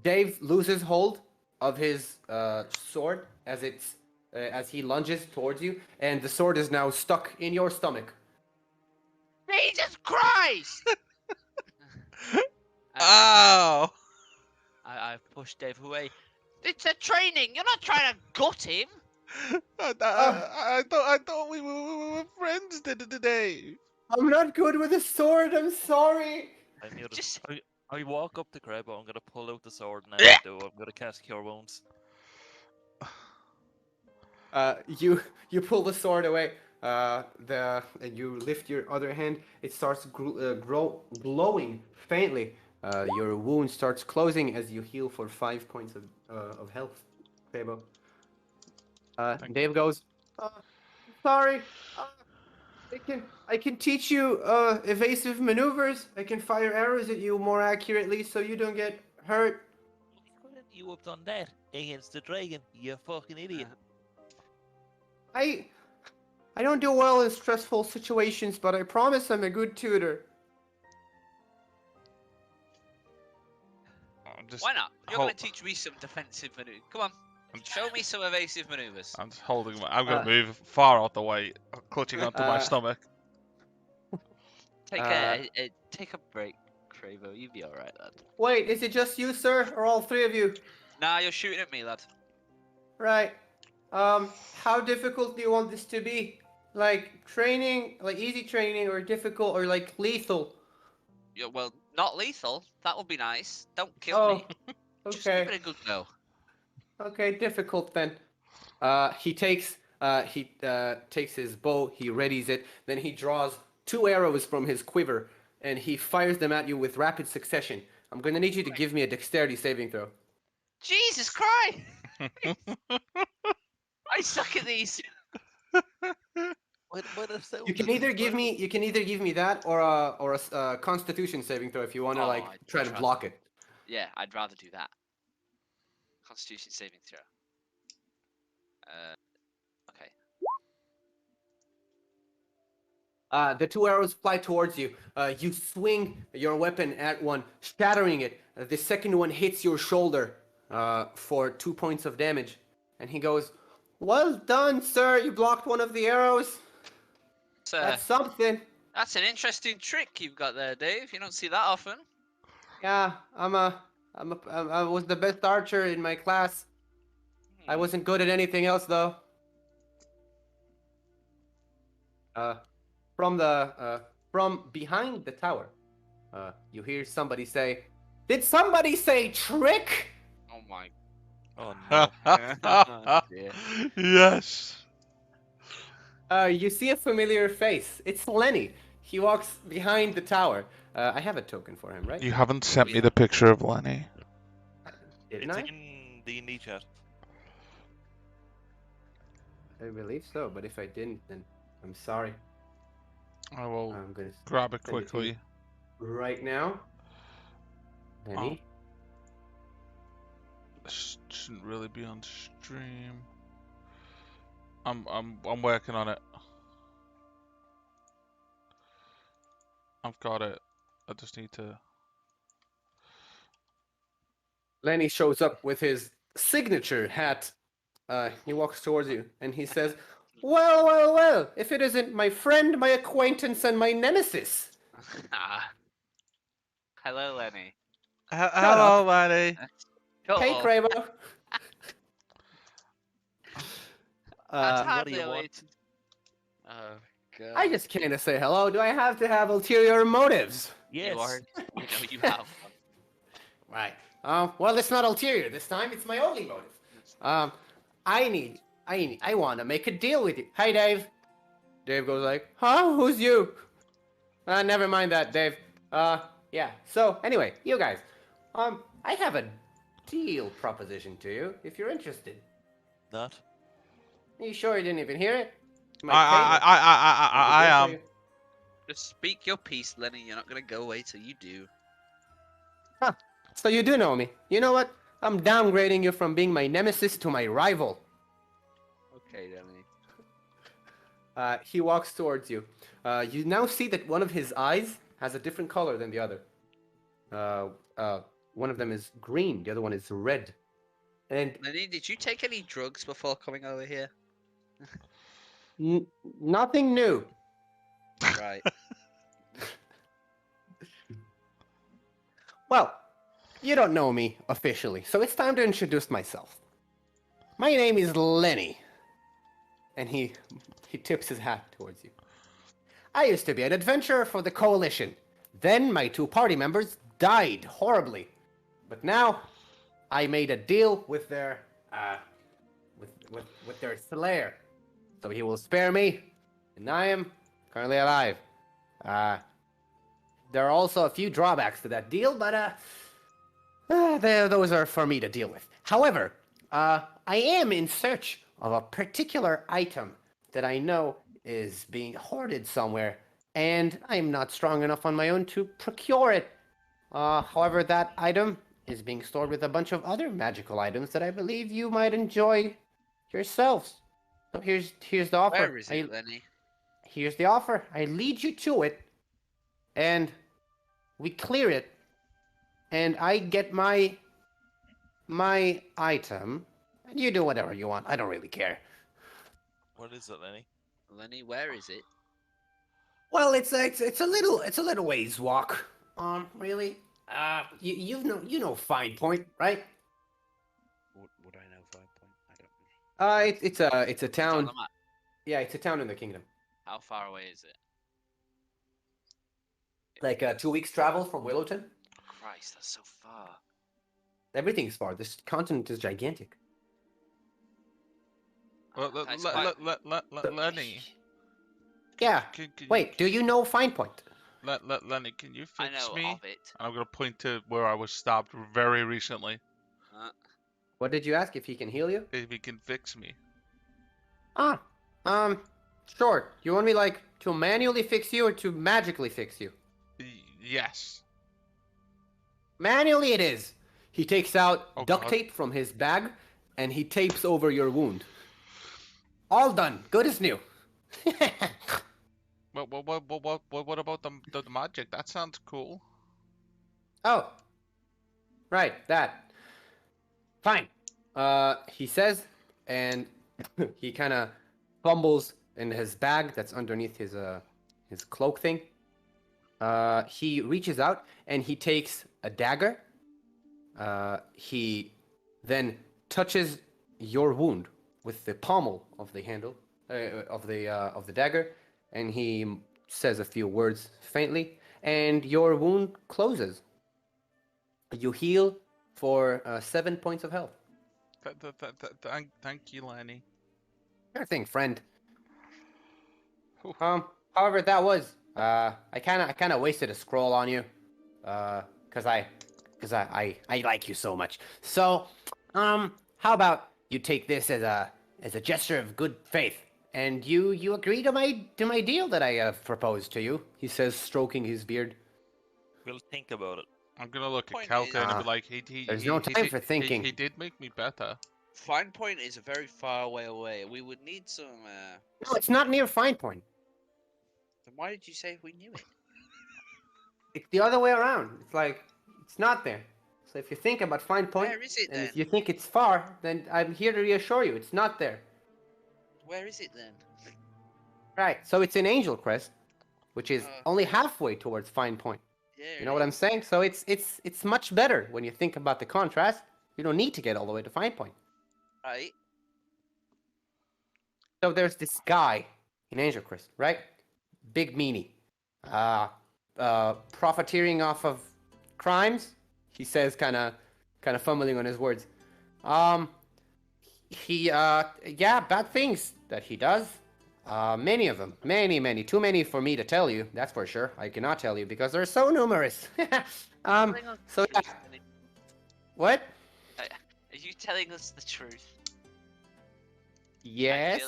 [SPEAKER 1] Dave loses hold of his sword as he lunges towards you, and the sword is now stuck in your stomach.
[SPEAKER 3] Jesus Christ!
[SPEAKER 2] Ow!
[SPEAKER 3] I've pushed Dave away. It's a training. You're not trying to gut him.
[SPEAKER 2] I thought we were friends today.
[SPEAKER 1] I'm not good with a sword. I'm sorry.
[SPEAKER 4] I knew
[SPEAKER 3] Just-
[SPEAKER 4] I walk up to Crabo, I'm gonna pull out the sword, and as I do, I'm gonna cast Cure Wounds.
[SPEAKER 1] You pull the sword away. And you lift your other hand. It starts glowing faintly. Your wound starts closing as you heal for 5 points of health. Fabo.
[SPEAKER 2] Thank
[SPEAKER 1] Dave goes, sorry. I can teach you evasive maneuvers. I can fire arrows at you more accurately so you don't get hurt.
[SPEAKER 4] Why couldn't you have done that against the dragon, you fucking idiot?
[SPEAKER 1] I I don't do well in stressful situations, but I promise I'm a good tutor.
[SPEAKER 2] I'm just
[SPEAKER 3] Why not? You're
[SPEAKER 2] hol-
[SPEAKER 3] going to teach me some defensive maneuvers. Come on, show me some evasive maneuvers.
[SPEAKER 2] I'm just holding. I'm gonna
[SPEAKER 1] Uh,
[SPEAKER 2] move far out the way, clutching onto my
[SPEAKER 1] Uh,
[SPEAKER 2] stomach.
[SPEAKER 3] Take a break, Cravo. You'll be all right, lad.
[SPEAKER 1] Wait, is it just you, sir, or all three of you?
[SPEAKER 3] Nah, you're shooting at me, lad.
[SPEAKER 1] Right. How difficult do you want this to be? Like training, like easy training, or difficult, or like lethal?
[SPEAKER 3] Yeah, well, not lethal. That would be nice. Don't kill
[SPEAKER 1] Oh,
[SPEAKER 3] me. Just give
[SPEAKER 1] okay.
[SPEAKER 3] it a good go.
[SPEAKER 1] Okay, difficult then. He takes his bow, he readies it, then he draws 2 arrows from his quiver, and he fires them at you with rapid succession. I'm gonna need you to give me a dexterity saving throw.
[SPEAKER 3] Jesus Christ! I suck at these.
[SPEAKER 4] By the sound
[SPEAKER 1] You
[SPEAKER 4] of
[SPEAKER 1] can either
[SPEAKER 4] this,
[SPEAKER 1] give me that or a Constitution saving throw if you want to
[SPEAKER 3] Oh,
[SPEAKER 1] like
[SPEAKER 3] I'd
[SPEAKER 1] try to
[SPEAKER 3] rather-
[SPEAKER 1] block it.
[SPEAKER 3] Yeah, I'd rather do that. Constitution saving throw. Okay.
[SPEAKER 1] The 2 arrows fly towards you. You swing your weapon at one, shattering it. The second one hits your shoulder for 2 points of damage. And he goes, "Well done, sir. You blocked one of the arrows. That's something."
[SPEAKER 3] That's an interesting trick you've got there, Dave. You don't see that often.
[SPEAKER 1] Yeah, I was the best archer in my class. I wasn't good at anything else though. From behind the tower, you hear somebody say, "Did somebody say trick?"
[SPEAKER 3] Oh my.
[SPEAKER 4] Oh no.
[SPEAKER 3] Oh, dear.
[SPEAKER 2] Yes.
[SPEAKER 1] You see a familiar face. It's Lenny. He walks behind the tower. I have a token for him, right?
[SPEAKER 2] You haven't sent me the picture of Lenny.
[SPEAKER 1] Didn't
[SPEAKER 4] It's
[SPEAKER 1] I?
[SPEAKER 4] in D&D chat.
[SPEAKER 1] I believe so, but if I didn't, then I'm sorry.
[SPEAKER 2] I will
[SPEAKER 1] I'm gonna
[SPEAKER 2] grab it
[SPEAKER 1] send it to you
[SPEAKER 2] quickly.
[SPEAKER 1] right now. Lenny.
[SPEAKER 2] Shouldn't really be on stream. I'm working on it. I've got it. I just need to.
[SPEAKER 1] Lenny shows up with his signature hat. He walks towards you and he says, "Well, well, well, if it isn't my friend, my acquaintance, and my nemesis."
[SPEAKER 3] Hello, Lenny.
[SPEAKER 2] Hello, Lenny.
[SPEAKER 1] Hey,
[SPEAKER 3] Uh-oh.
[SPEAKER 1] Cravo.
[SPEAKER 3] That's
[SPEAKER 4] what
[SPEAKER 3] hardly
[SPEAKER 4] do you
[SPEAKER 3] a way
[SPEAKER 4] want?
[SPEAKER 3] to... Oh, God.
[SPEAKER 1] I just came to say hello. Do I have to have ulterior motives?
[SPEAKER 4] Yes.
[SPEAKER 3] You are. You know you have.
[SPEAKER 1] Right. Well, it's not ulterior this time. It's my only motive. I want to make a deal with you. Hey, Dave. Dave goes like, "Huh? Who's you?" Never mind that, Dave. Yeah. So anyway, you guys, I have a deal proposition to you if you're interested.
[SPEAKER 4] Not.
[SPEAKER 1] Are you sure you didn't even hear it? My
[SPEAKER 2] I
[SPEAKER 1] table.
[SPEAKER 2] am.
[SPEAKER 3] Just speak your piece, Lenny. You're not gonna go away till you do.
[SPEAKER 1] Huh. So you do know me. You know what? I'm downgrading you from being my nemesis to my rival.
[SPEAKER 3] Okay, Lenny.
[SPEAKER 1] He walks towards you. You now see that one of his eyes has a different color than the other. One of them is green, the other one is red. And
[SPEAKER 3] Lenny, did you take any drugs before coming over here?
[SPEAKER 1] nothing new.
[SPEAKER 3] Right.
[SPEAKER 1] Well, you don't know me officially, so it's time to introduce myself. My name is Lenny. And he tips his hat towards you. I used to be an adventurer for the Coalition. Then my 2 party members died horribly. But now I made a deal with their with their slayer. So he will spare me and I am currently alive. There are also a few drawbacks to that deal, but those are for me to deal with. However, I am in search of a particular item that I know is being hoarded somewhere, and I'm not strong enough on my own to procure it. However, that item is being stored with a bunch of other magical items that I believe you might enjoy yourselves. So here's the offer.
[SPEAKER 3] Where is it, Lenny?
[SPEAKER 1] Here's the offer. I lead you to it, and we clear it, and I get my item, and you do whatever you want. I don't really care.
[SPEAKER 4] What is it, Lenny?
[SPEAKER 3] Lenny, where is it?
[SPEAKER 1] Well, it's a little ways walk. Really. You know Fine Point, right?
[SPEAKER 3] Would I know 5 point? I don't.
[SPEAKER 1] It's a
[SPEAKER 3] It's on
[SPEAKER 1] town.
[SPEAKER 3] the map.
[SPEAKER 1] Yeah, it's a town in the kingdom.
[SPEAKER 3] How far away is it?
[SPEAKER 1] Like 2 weeks travel from Willowton.
[SPEAKER 3] Christ, that's so far.
[SPEAKER 1] Everything's far. This continent is gigantic.
[SPEAKER 2] Well,
[SPEAKER 3] That's quite-
[SPEAKER 2] Lenny.
[SPEAKER 1] Yeah.
[SPEAKER 2] Can
[SPEAKER 1] Wait, do you know Fine Point?
[SPEAKER 2] Lenny, can you
[SPEAKER 3] I
[SPEAKER 2] fix
[SPEAKER 3] know
[SPEAKER 2] me?
[SPEAKER 3] of it.
[SPEAKER 2] I'm gonna point to where I was stabbed very recently.
[SPEAKER 1] What did you ask? If he can heal you?
[SPEAKER 2] If he can fix me.
[SPEAKER 1] Ah, sure. You want me like to manually fix you or to magically fix you?
[SPEAKER 2] Yes.
[SPEAKER 1] Manually it is. He takes out
[SPEAKER 2] Oh,
[SPEAKER 1] duct
[SPEAKER 2] God.
[SPEAKER 1] tape from his bag and he tapes over your wound. All done. Good as new.
[SPEAKER 2] What about the magic? That sounds cool.
[SPEAKER 1] Oh. Right, that. Fine. He says, and he kind of fumbles in his bag that's underneath his cloak thing. He reaches out and he takes a dagger. He then touches your wound with the pommel of the handle of the dagger, and he says a few words faintly, and your wound closes. You heal for 7 points of health.
[SPEAKER 2] Thank you, Lenny.
[SPEAKER 1] Sure thing, friend.
[SPEAKER 2] Whew.
[SPEAKER 1] However, that was I kind of wasted a scroll on you, cause I like you so much. So, how about you take this as a gesture of good faith, and you agree to my deal that I proposed to you? He says, stroking his beard.
[SPEAKER 4] We'll think about it.
[SPEAKER 2] I'm gonna look at
[SPEAKER 3] Point
[SPEAKER 2] Kelton and
[SPEAKER 1] is-
[SPEAKER 2] be like,
[SPEAKER 1] There's no time for thinking.
[SPEAKER 2] He did make me better.
[SPEAKER 3] Fine Point is a very far way away. We would need some.
[SPEAKER 1] No, it's not near Fine Point.
[SPEAKER 3] Then why did you say we knew it?
[SPEAKER 1] It's the other way around. It's like it's not there. So if you think about Fine Point,
[SPEAKER 3] Where is it
[SPEAKER 1] and
[SPEAKER 3] then?
[SPEAKER 1] if you think it's far, then I'm here to reassure you, it's not there.
[SPEAKER 3] Where is it then?
[SPEAKER 1] Right. So it's in Angel Crest, which is
[SPEAKER 3] Uh.
[SPEAKER 1] only halfway towards Fine Point.
[SPEAKER 3] Yeah.
[SPEAKER 1] You know what I'm saying? So it's much better when you think about the contrast. You don't need to get all the way to Fine Point.
[SPEAKER 3] Right.
[SPEAKER 1] So there's this guy in Angel Crest, right? Big meanie. Profiteering off of crimes, he says, kind of fumbling on his words. Yeah, bad things that he does. Many of them. Many. Too many for me to tell you, that's for sure. I cannot tell you because they're so numerous. So yeah. What?
[SPEAKER 3] Are you telling us the truth?
[SPEAKER 1] Yes?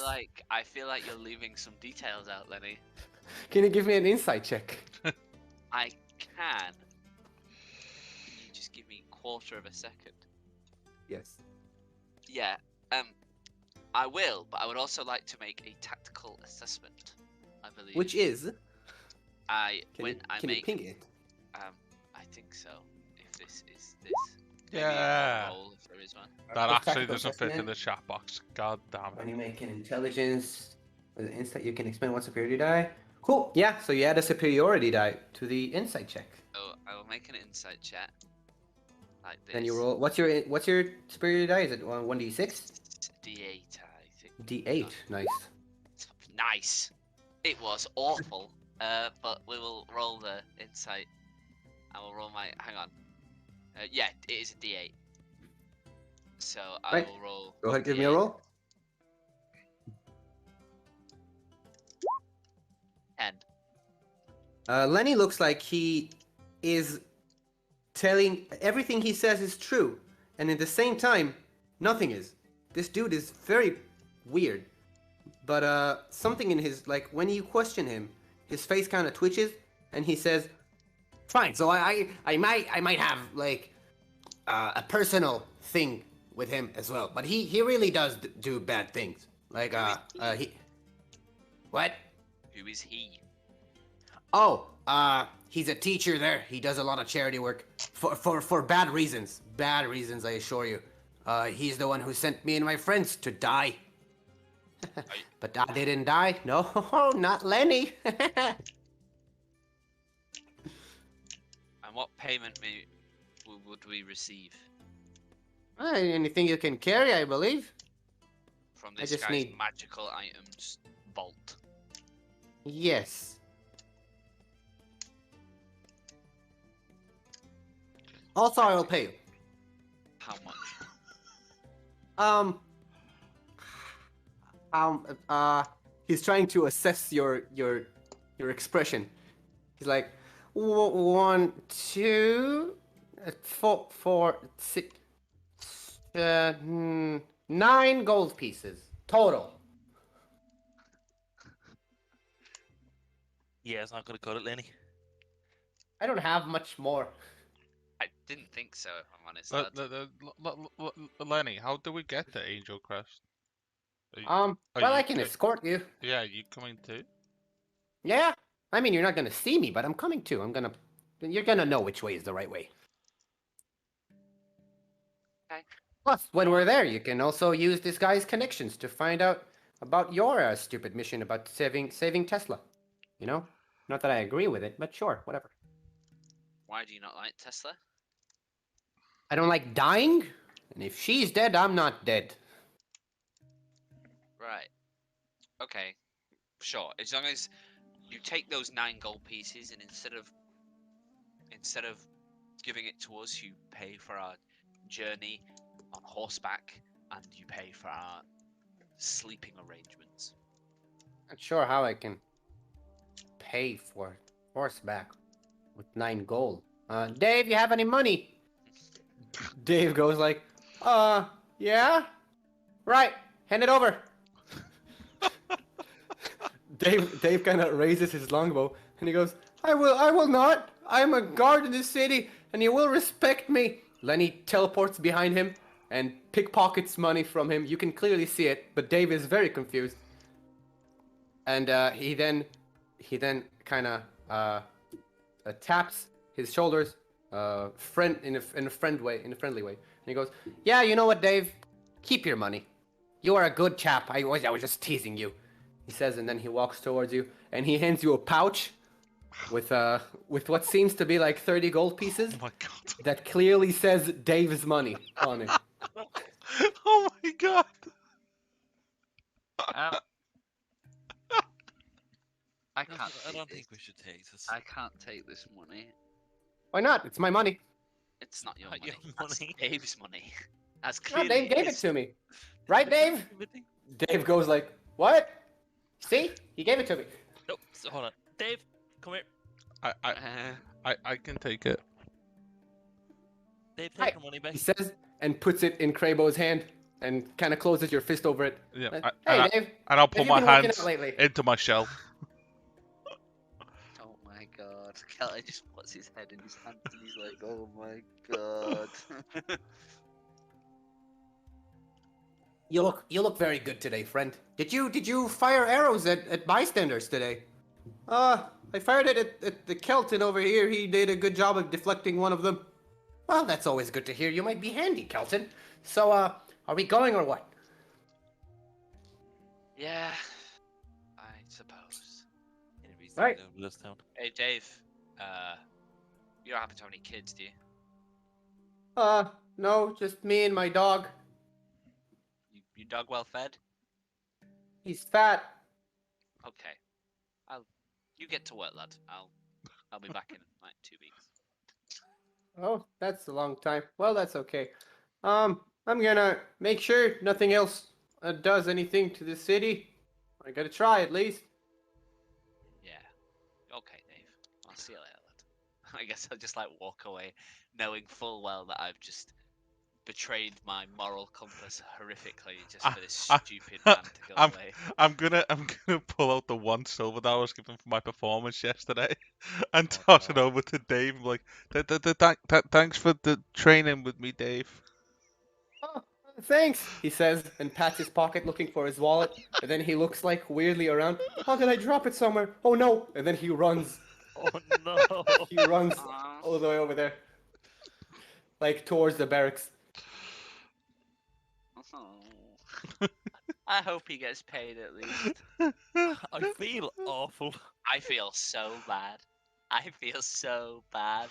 [SPEAKER 3] I feel like you're leaving some details out, Lenny.
[SPEAKER 1] Can you give me an insight check?
[SPEAKER 3] I can. Can you just give me a quarter of a second?
[SPEAKER 1] Yes.
[SPEAKER 3] Yeah. I will, but I would also like to make a tactical assessment. I believe.
[SPEAKER 1] Which is?
[SPEAKER 3] I
[SPEAKER 1] Can
[SPEAKER 3] when
[SPEAKER 1] you,
[SPEAKER 3] I
[SPEAKER 1] can
[SPEAKER 3] make
[SPEAKER 1] you ping it?
[SPEAKER 3] I think so. If this is this. Maybe
[SPEAKER 2] Yeah.
[SPEAKER 3] a roll if there is one.
[SPEAKER 2] That
[SPEAKER 1] What's
[SPEAKER 2] actually
[SPEAKER 1] tactical
[SPEAKER 2] doesn't fit in
[SPEAKER 1] assessment?
[SPEAKER 2] the chat box. God damn
[SPEAKER 1] When
[SPEAKER 2] it.
[SPEAKER 1] you make an intelligence with an insight, you can expend one superiority die. Cool. Yeah. So you add a superiority die to the insight check.
[SPEAKER 3] So I will make an insight check. Like this.
[SPEAKER 1] Then you roll. What's your superiority die? Is it 1d6?
[SPEAKER 3] D8, I think.
[SPEAKER 1] D8. Nice.
[SPEAKER 3] Nice. It was awful. But we will roll the insight. I will roll my. Hang on. Yeah, it is a D8. So I
[SPEAKER 1] Right.
[SPEAKER 3] will roll.
[SPEAKER 1] Go ahead. Give me a
[SPEAKER 3] D8.
[SPEAKER 1] roll. Lenny looks like he is telling everything he says is true, and at the same time, nothing is. This dude is very weird. But something in his like when you question him, his face kind of twitches, and he says, "Fine, so I might have like a personal thing with him as well, but he really does do bad things. Like he what?
[SPEAKER 3] Who is he?
[SPEAKER 1] Oh, he's a teacher there. He does a lot of charity work for bad reasons. Bad reasons, I assure you. He's the one who sent me and my friends to die. But I didn't die. No, not Lenny.
[SPEAKER 3] And what payment would we receive
[SPEAKER 1] Anything you can carry, I believe.
[SPEAKER 3] from
[SPEAKER 1] I
[SPEAKER 3] this
[SPEAKER 1] just
[SPEAKER 3] guy's
[SPEAKER 1] need-
[SPEAKER 3] magical items vault?
[SPEAKER 1] Yes. Also, I will pay you.
[SPEAKER 3] How much?
[SPEAKER 1] Um, he's trying to assess your expression. He's like, 1, 2, 4, 6, 9 gold pieces total.
[SPEAKER 4] Yeah, it's not gonna cut it, Lenny.
[SPEAKER 1] I don't have much more.
[SPEAKER 3] I didn't think so, if I'm honest.
[SPEAKER 2] Lenny, how do we get to Angel Crest? Are
[SPEAKER 1] Well,
[SPEAKER 2] you
[SPEAKER 1] I can
[SPEAKER 2] co-
[SPEAKER 1] escort you.
[SPEAKER 2] Yeah, you coming too?
[SPEAKER 1] Yeah. I mean, you're not gonna see me, but I'm coming too. You're gonna know which way is the right way.
[SPEAKER 3] Okay.
[SPEAKER 1] Plus, when we're there, you can also use this guy's connections to find out about your stupid mission about saving Tesla. You know? Not that I agree with it, but sure, whatever.
[SPEAKER 3] Why do you not like Tesla?
[SPEAKER 1] I don't like dying, and if she's dead, I'm not dead.
[SPEAKER 3] Right. Okay. Sure. As long as you take those 9 gold pieces and instead of giving it to us, you pay for our journey on horseback and you pay for our sleeping arrangements.
[SPEAKER 1] Not sure how I can pay for horseback with 9 gold. Dave, you have any money? Dave goes like, yeah? Right, hand it over. Dave kind of raises his longbow and he goes, I will not. I am a guard in this city and you will respect me. Lenny teleports behind him and pickpockets money from him. You can clearly see it, but Dave is very confused. And he then kind of taps his shoulders, in a friendly way, and he goes, "Yeah, you know what, Dave? Keep your money. You are a good chap. I was just teasing you," he says, and then he walks towards you and he hands you a pouch with what seems to be like 30 gold pieces
[SPEAKER 2] Oh my god.
[SPEAKER 1] that clearly says Dave's money on it.
[SPEAKER 2] Oh my god.
[SPEAKER 3] I can't.
[SPEAKER 4] I don't
[SPEAKER 3] take
[SPEAKER 4] think we
[SPEAKER 3] this.
[SPEAKER 4] should take this.
[SPEAKER 3] I can't take this money.
[SPEAKER 1] Why not? It's my money.
[SPEAKER 3] It's not your
[SPEAKER 4] Not
[SPEAKER 3] money.
[SPEAKER 4] your
[SPEAKER 3] That's
[SPEAKER 4] money.
[SPEAKER 3] Dave's money. That's
[SPEAKER 1] No,
[SPEAKER 3] clearly
[SPEAKER 1] Dave gave it
[SPEAKER 3] his.
[SPEAKER 1] to me. Right, Dave? Dave goes like, "What? See? He gave it to me."
[SPEAKER 4] Nope. So hold on, Dave, come here.
[SPEAKER 2] I can take it.
[SPEAKER 4] Dave, take
[SPEAKER 1] Hi.
[SPEAKER 4] your money back.
[SPEAKER 1] He says and puts it in Craybo's hand and kind of closes your fist over it.
[SPEAKER 2] Yeah.
[SPEAKER 1] Hey, Dave.
[SPEAKER 2] And I'll
[SPEAKER 1] have
[SPEAKER 2] put
[SPEAKER 1] you
[SPEAKER 2] my
[SPEAKER 1] been working
[SPEAKER 2] hands
[SPEAKER 1] out lately?
[SPEAKER 2] into my shell.
[SPEAKER 3] Oh my god. Kelly just puts his head in his hands and he's like, oh my god.
[SPEAKER 1] You look very good today, friend. Did you fire arrows at bystanders today? I fired it at the Kelton over here. He did a good job of deflecting one of them. Well, that's always good to hear. You might be handy, Kelton. So, are we going or what?
[SPEAKER 3] Yeah, I suppose.
[SPEAKER 4] Enemies
[SPEAKER 1] Right.
[SPEAKER 4] down this town.
[SPEAKER 3] Hey Dave, you don't happen to have any kids, do you?
[SPEAKER 1] No, just me and my dog.
[SPEAKER 3] You dog well fed?
[SPEAKER 1] He's fat.
[SPEAKER 3] Okay. You get to work, lad. I'll be back in like 2 weeks.
[SPEAKER 1] Oh, that's a long time. Well, that's okay. I'm gonna make sure nothing else does anything to the city. I gotta try at least.
[SPEAKER 3] Yeah. Okay, Dave. See you later, lad. I guess I'll just like walk away, knowing full well that I've just betrayed my moral compass horrifically just for this
[SPEAKER 2] I,
[SPEAKER 3] stupid man to go
[SPEAKER 2] I'm
[SPEAKER 3] away.
[SPEAKER 2] I'm gonna pull out the 1 silver that I was given for my performance yesterday, and
[SPEAKER 4] Oh,
[SPEAKER 2] toss it
[SPEAKER 4] no.
[SPEAKER 2] over to Dave. I'm like, thanks for the training with me, Dave.
[SPEAKER 1] Oh, thanks, he says, and pats his pocket looking for his wallet. And then he looks like weirdly around. Oh, did I drop it somewhere? Oh no! And then he runs.
[SPEAKER 4] Oh no!
[SPEAKER 1] He runs
[SPEAKER 3] Aw.
[SPEAKER 1] all the way over there, like towards the barracks.
[SPEAKER 3] Oh. I hope he gets paid at least.
[SPEAKER 4] I feel awful.
[SPEAKER 3] I feel so bad. I feel so bad.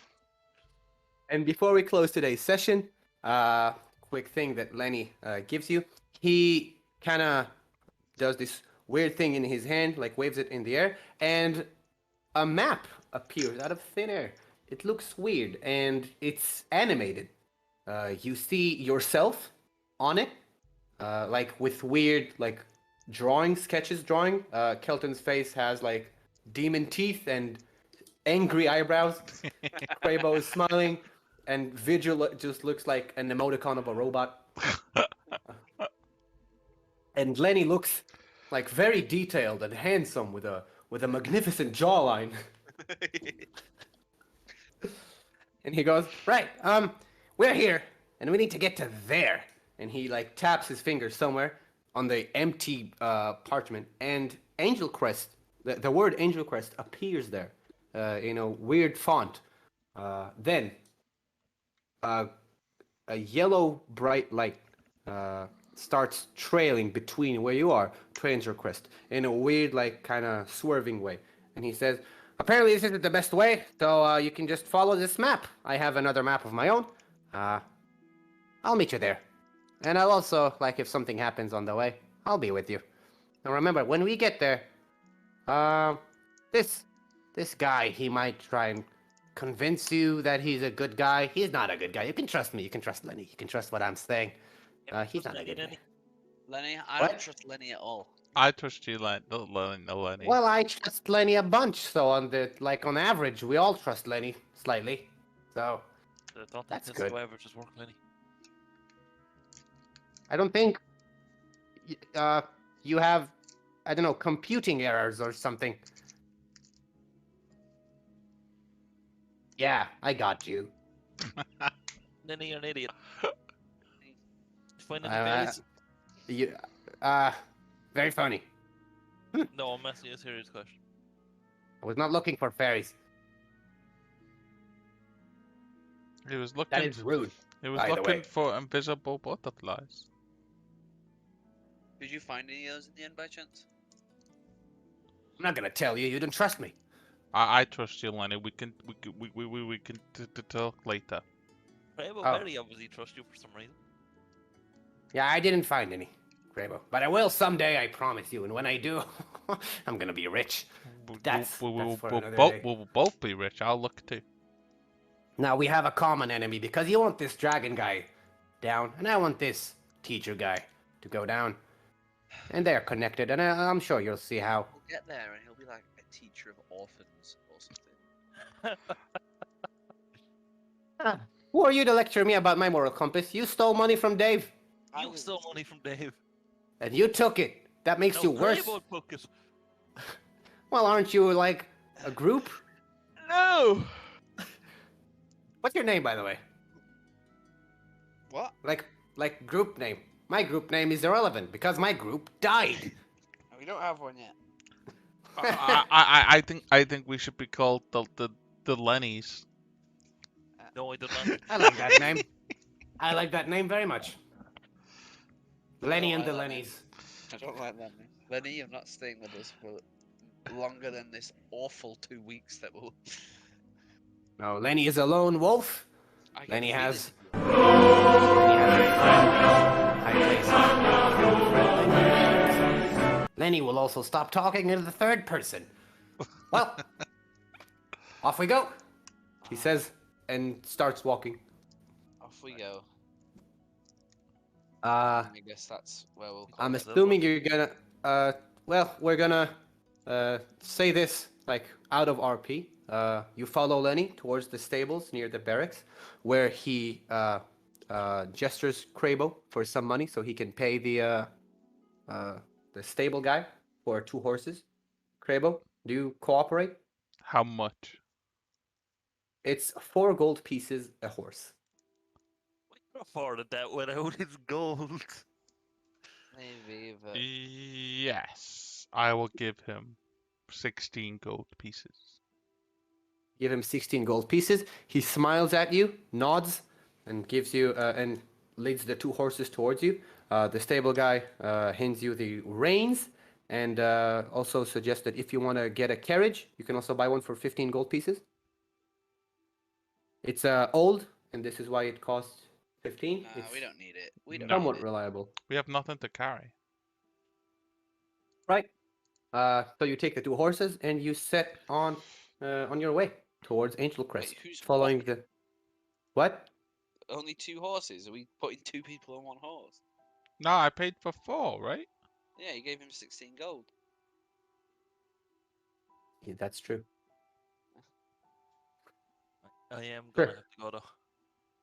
[SPEAKER 1] And before we close today's session, quick thing that Lenny gives you. He kind of does this weird thing in his hand, like waves it in the air, and a map appears out of thin air. It looks weird, and it's animated. You see yourself on it, like with weird, like sketches drawing. Kelton's face has like demon teeth and angry eyebrows. Quavo is smiling, and Vigil just looks like an emoticon of a robot. And Lenny looks like very detailed and handsome with a magnificent jawline. And he goes, right, we're here, and we need to get to there. And he like taps his finger somewhere on the empty parchment, and Angel Crest, the word Angel Crest appears there in a weird font. Then a yellow bright light starts trailing between where you are to Angel Crest in a weird, like, kind of swerving way. And he says, apparently this isn't the best way, so you can just follow this map. I have another map of my own. I'll meet you there. And I'll also, like, if something happens on the way, I'll be with you. Now remember, when we get there, this guy, he might try and convince you that he's a good guy. He's not a good guy. You can trust me. You can trust Lenny. You can trust what I'm saying. He's not a good guy.
[SPEAKER 3] Lenny, I
[SPEAKER 1] What?
[SPEAKER 3] don't trust Lenny at all.
[SPEAKER 2] I trust you, Lenny. No, Lenny.
[SPEAKER 1] Well, I trust Lenny a bunch, so on average, we all trust Lenny slightly. So,
[SPEAKER 4] I don't think
[SPEAKER 1] That's
[SPEAKER 4] this
[SPEAKER 1] good.
[SPEAKER 4] will ever just work, Lenny.
[SPEAKER 1] I don't think you have, I don't know, computing errors or something. Yeah, I got you.
[SPEAKER 4] Lenny, you're an idiot. Find any
[SPEAKER 1] Uh,
[SPEAKER 4] fairies?
[SPEAKER 1] You, very funny.
[SPEAKER 4] No, I'm asking you a serious question.
[SPEAKER 1] I was not looking for fairies.
[SPEAKER 2] He was
[SPEAKER 1] That
[SPEAKER 2] looking.
[SPEAKER 1] is rude.
[SPEAKER 2] He was
[SPEAKER 1] by the
[SPEAKER 2] looking
[SPEAKER 1] way.
[SPEAKER 2] for invisible butterflies.
[SPEAKER 3] Did you find any of those in the end by chance?
[SPEAKER 1] I'm not gonna tell you. You don't trust me.
[SPEAKER 2] I trust you, Lenny. We can talk later.
[SPEAKER 4] Cravo
[SPEAKER 1] Oh.
[SPEAKER 4] very obviously trust you for some reason.
[SPEAKER 1] Yeah, I didn't find any, Grabo. But I will someday, I promise you. And when I do, I'm gonna be rich. That's for another day.
[SPEAKER 2] We'll both be rich. I'll look too.
[SPEAKER 1] Now we have a common enemy because you want this dragon guy down, and I want this teacher guy to go down. And they're connected, and I'm sure you'll see how.
[SPEAKER 3] We'll get there and he'll be like a teacher of orphans or something.
[SPEAKER 1] Who are you to lecture me about my moral compass? You stole money from Dave,
[SPEAKER 4] You stole money from Dave.
[SPEAKER 1] and you took it. That makes
[SPEAKER 4] No,
[SPEAKER 1] you worse.
[SPEAKER 4] Cravo took it.
[SPEAKER 1] Well, aren't you like a group?
[SPEAKER 2] No.
[SPEAKER 1] What's your name, by the way?
[SPEAKER 3] What?
[SPEAKER 1] Like group name. My group name is irrelevant because my group died.
[SPEAKER 3] We don't have one yet.
[SPEAKER 2] I think we should be called the Lennys.
[SPEAKER 4] No, I did not.
[SPEAKER 1] I like that name. I like that name very much. Lenny and
[SPEAKER 3] I
[SPEAKER 1] the
[SPEAKER 3] like that
[SPEAKER 1] Lennys.
[SPEAKER 3] I don't like that name. Lenny, you're not staying with us for longer than this awful 2 weeks that will.
[SPEAKER 1] No, Lenny is a lone wolf.
[SPEAKER 3] I get
[SPEAKER 1] Lenny
[SPEAKER 3] the
[SPEAKER 1] has.
[SPEAKER 3] feeling-
[SPEAKER 1] Lenny has a friend. I place a friend Lenny. Lenny will also stop talking in the third person. Well, off we go, he says, and starts walking.
[SPEAKER 3] Off we go.
[SPEAKER 1] Uh,
[SPEAKER 3] I guess that's where we'll.
[SPEAKER 1] I'm
[SPEAKER 4] Close the
[SPEAKER 1] assuming you're gonna, well, we're gonna, say this, like, out of RP. you follow Lenny towards the stables near the barracks, where he gestures Crabo for some money so he can pay the stable guy for 2 horses. Crabo, do you cooperate?
[SPEAKER 2] How much?
[SPEAKER 1] It's 4 gold pieces a horse.
[SPEAKER 4] Afforded that without his gold.
[SPEAKER 3] Maybe, but
[SPEAKER 2] Yes, I will give him 16 gold pieces.
[SPEAKER 1] Give him 16 gold pieces. He smiles at you, nods, and gives you and leads the 2 horses towards you. The stable guy hands you the reins and also suggests that if you want to get a carriage, you can also buy one for 15 gold pieces. It's old, and this is why it costs 15. It's
[SPEAKER 3] we don't need it. We don't
[SPEAKER 1] somewhat
[SPEAKER 3] need it.
[SPEAKER 1] reliable.
[SPEAKER 2] We have nothing to carry.
[SPEAKER 1] Right. So you take the 2 horses and you set on your way towards Angel Crest,
[SPEAKER 3] who's
[SPEAKER 1] following
[SPEAKER 3] what?
[SPEAKER 1] the what?
[SPEAKER 3] Only 2 horses? Are we putting 2 people on 1 horse?
[SPEAKER 2] No, I paid for 4, right?
[SPEAKER 3] Yeah, you gave him 16 gold.
[SPEAKER 1] Yeah, that's true.
[SPEAKER 4] I am
[SPEAKER 1] Sure.
[SPEAKER 4] gonna have to go though.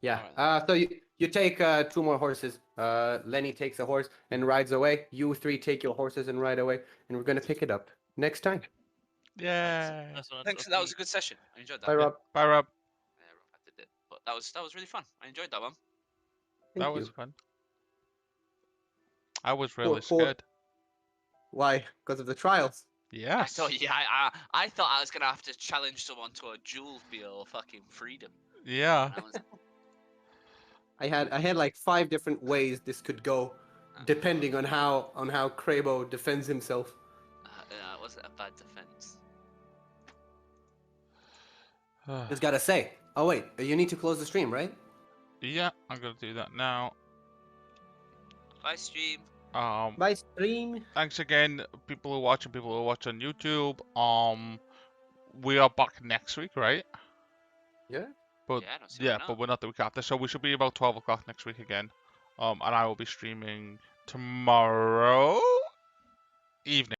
[SPEAKER 1] Yeah.
[SPEAKER 3] Alright
[SPEAKER 1] So you take 2 more horses. Lenny takes a horse and rides away. You 3 take your horses and ride away, and we're gonna pick it up next time.
[SPEAKER 2] Yay!
[SPEAKER 4] That's what
[SPEAKER 3] Thanks.
[SPEAKER 4] it's
[SPEAKER 3] That was a good session. I enjoyed that.
[SPEAKER 1] Bye, Rob.
[SPEAKER 2] Bye, Rob.
[SPEAKER 3] Yeah, Rob had to do it. But that was really fun. I enjoyed that one.
[SPEAKER 1] Thank
[SPEAKER 2] That
[SPEAKER 1] you.
[SPEAKER 2] was fun. I was really
[SPEAKER 1] For-
[SPEAKER 2] scared.
[SPEAKER 1] Why? Because of the trials.
[SPEAKER 2] Yes.
[SPEAKER 3] I thought I was gonna have to challenge someone to a duel for your fucking freedom.
[SPEAKER 2] Yeah.
[SPEAKER 3] And I was,
[SPEAKER 1] I had like 5 different ways this could go, depending on how Crabo defends himself.
[SPEAKER 3] it wasn't a bad defense.
[SPEAKER 1] Just gotta say. Oh wait, you need to close the stream, right?
[SPEAKER 2] Yeah, I'm gonna do that now.
[SPEAKER 3] Bye, stream.
[SPEAKER 1] Bye, stream.
[SPEAKER 2] Thanks again, people who watch and people who watch on YouTube. We are back next week, right?
[SPEAKER 1] Yeah.
[SPEAKER 2] But
[SPEAKER 3] Yeah, I don't see why
[SPEAKER 2] yeah,
[SPEAKER 3] not.
[SPEAKER 2] but we're not the week after, so we should be about 12 o'clock next week again. And I will be streaming tomorrow evening.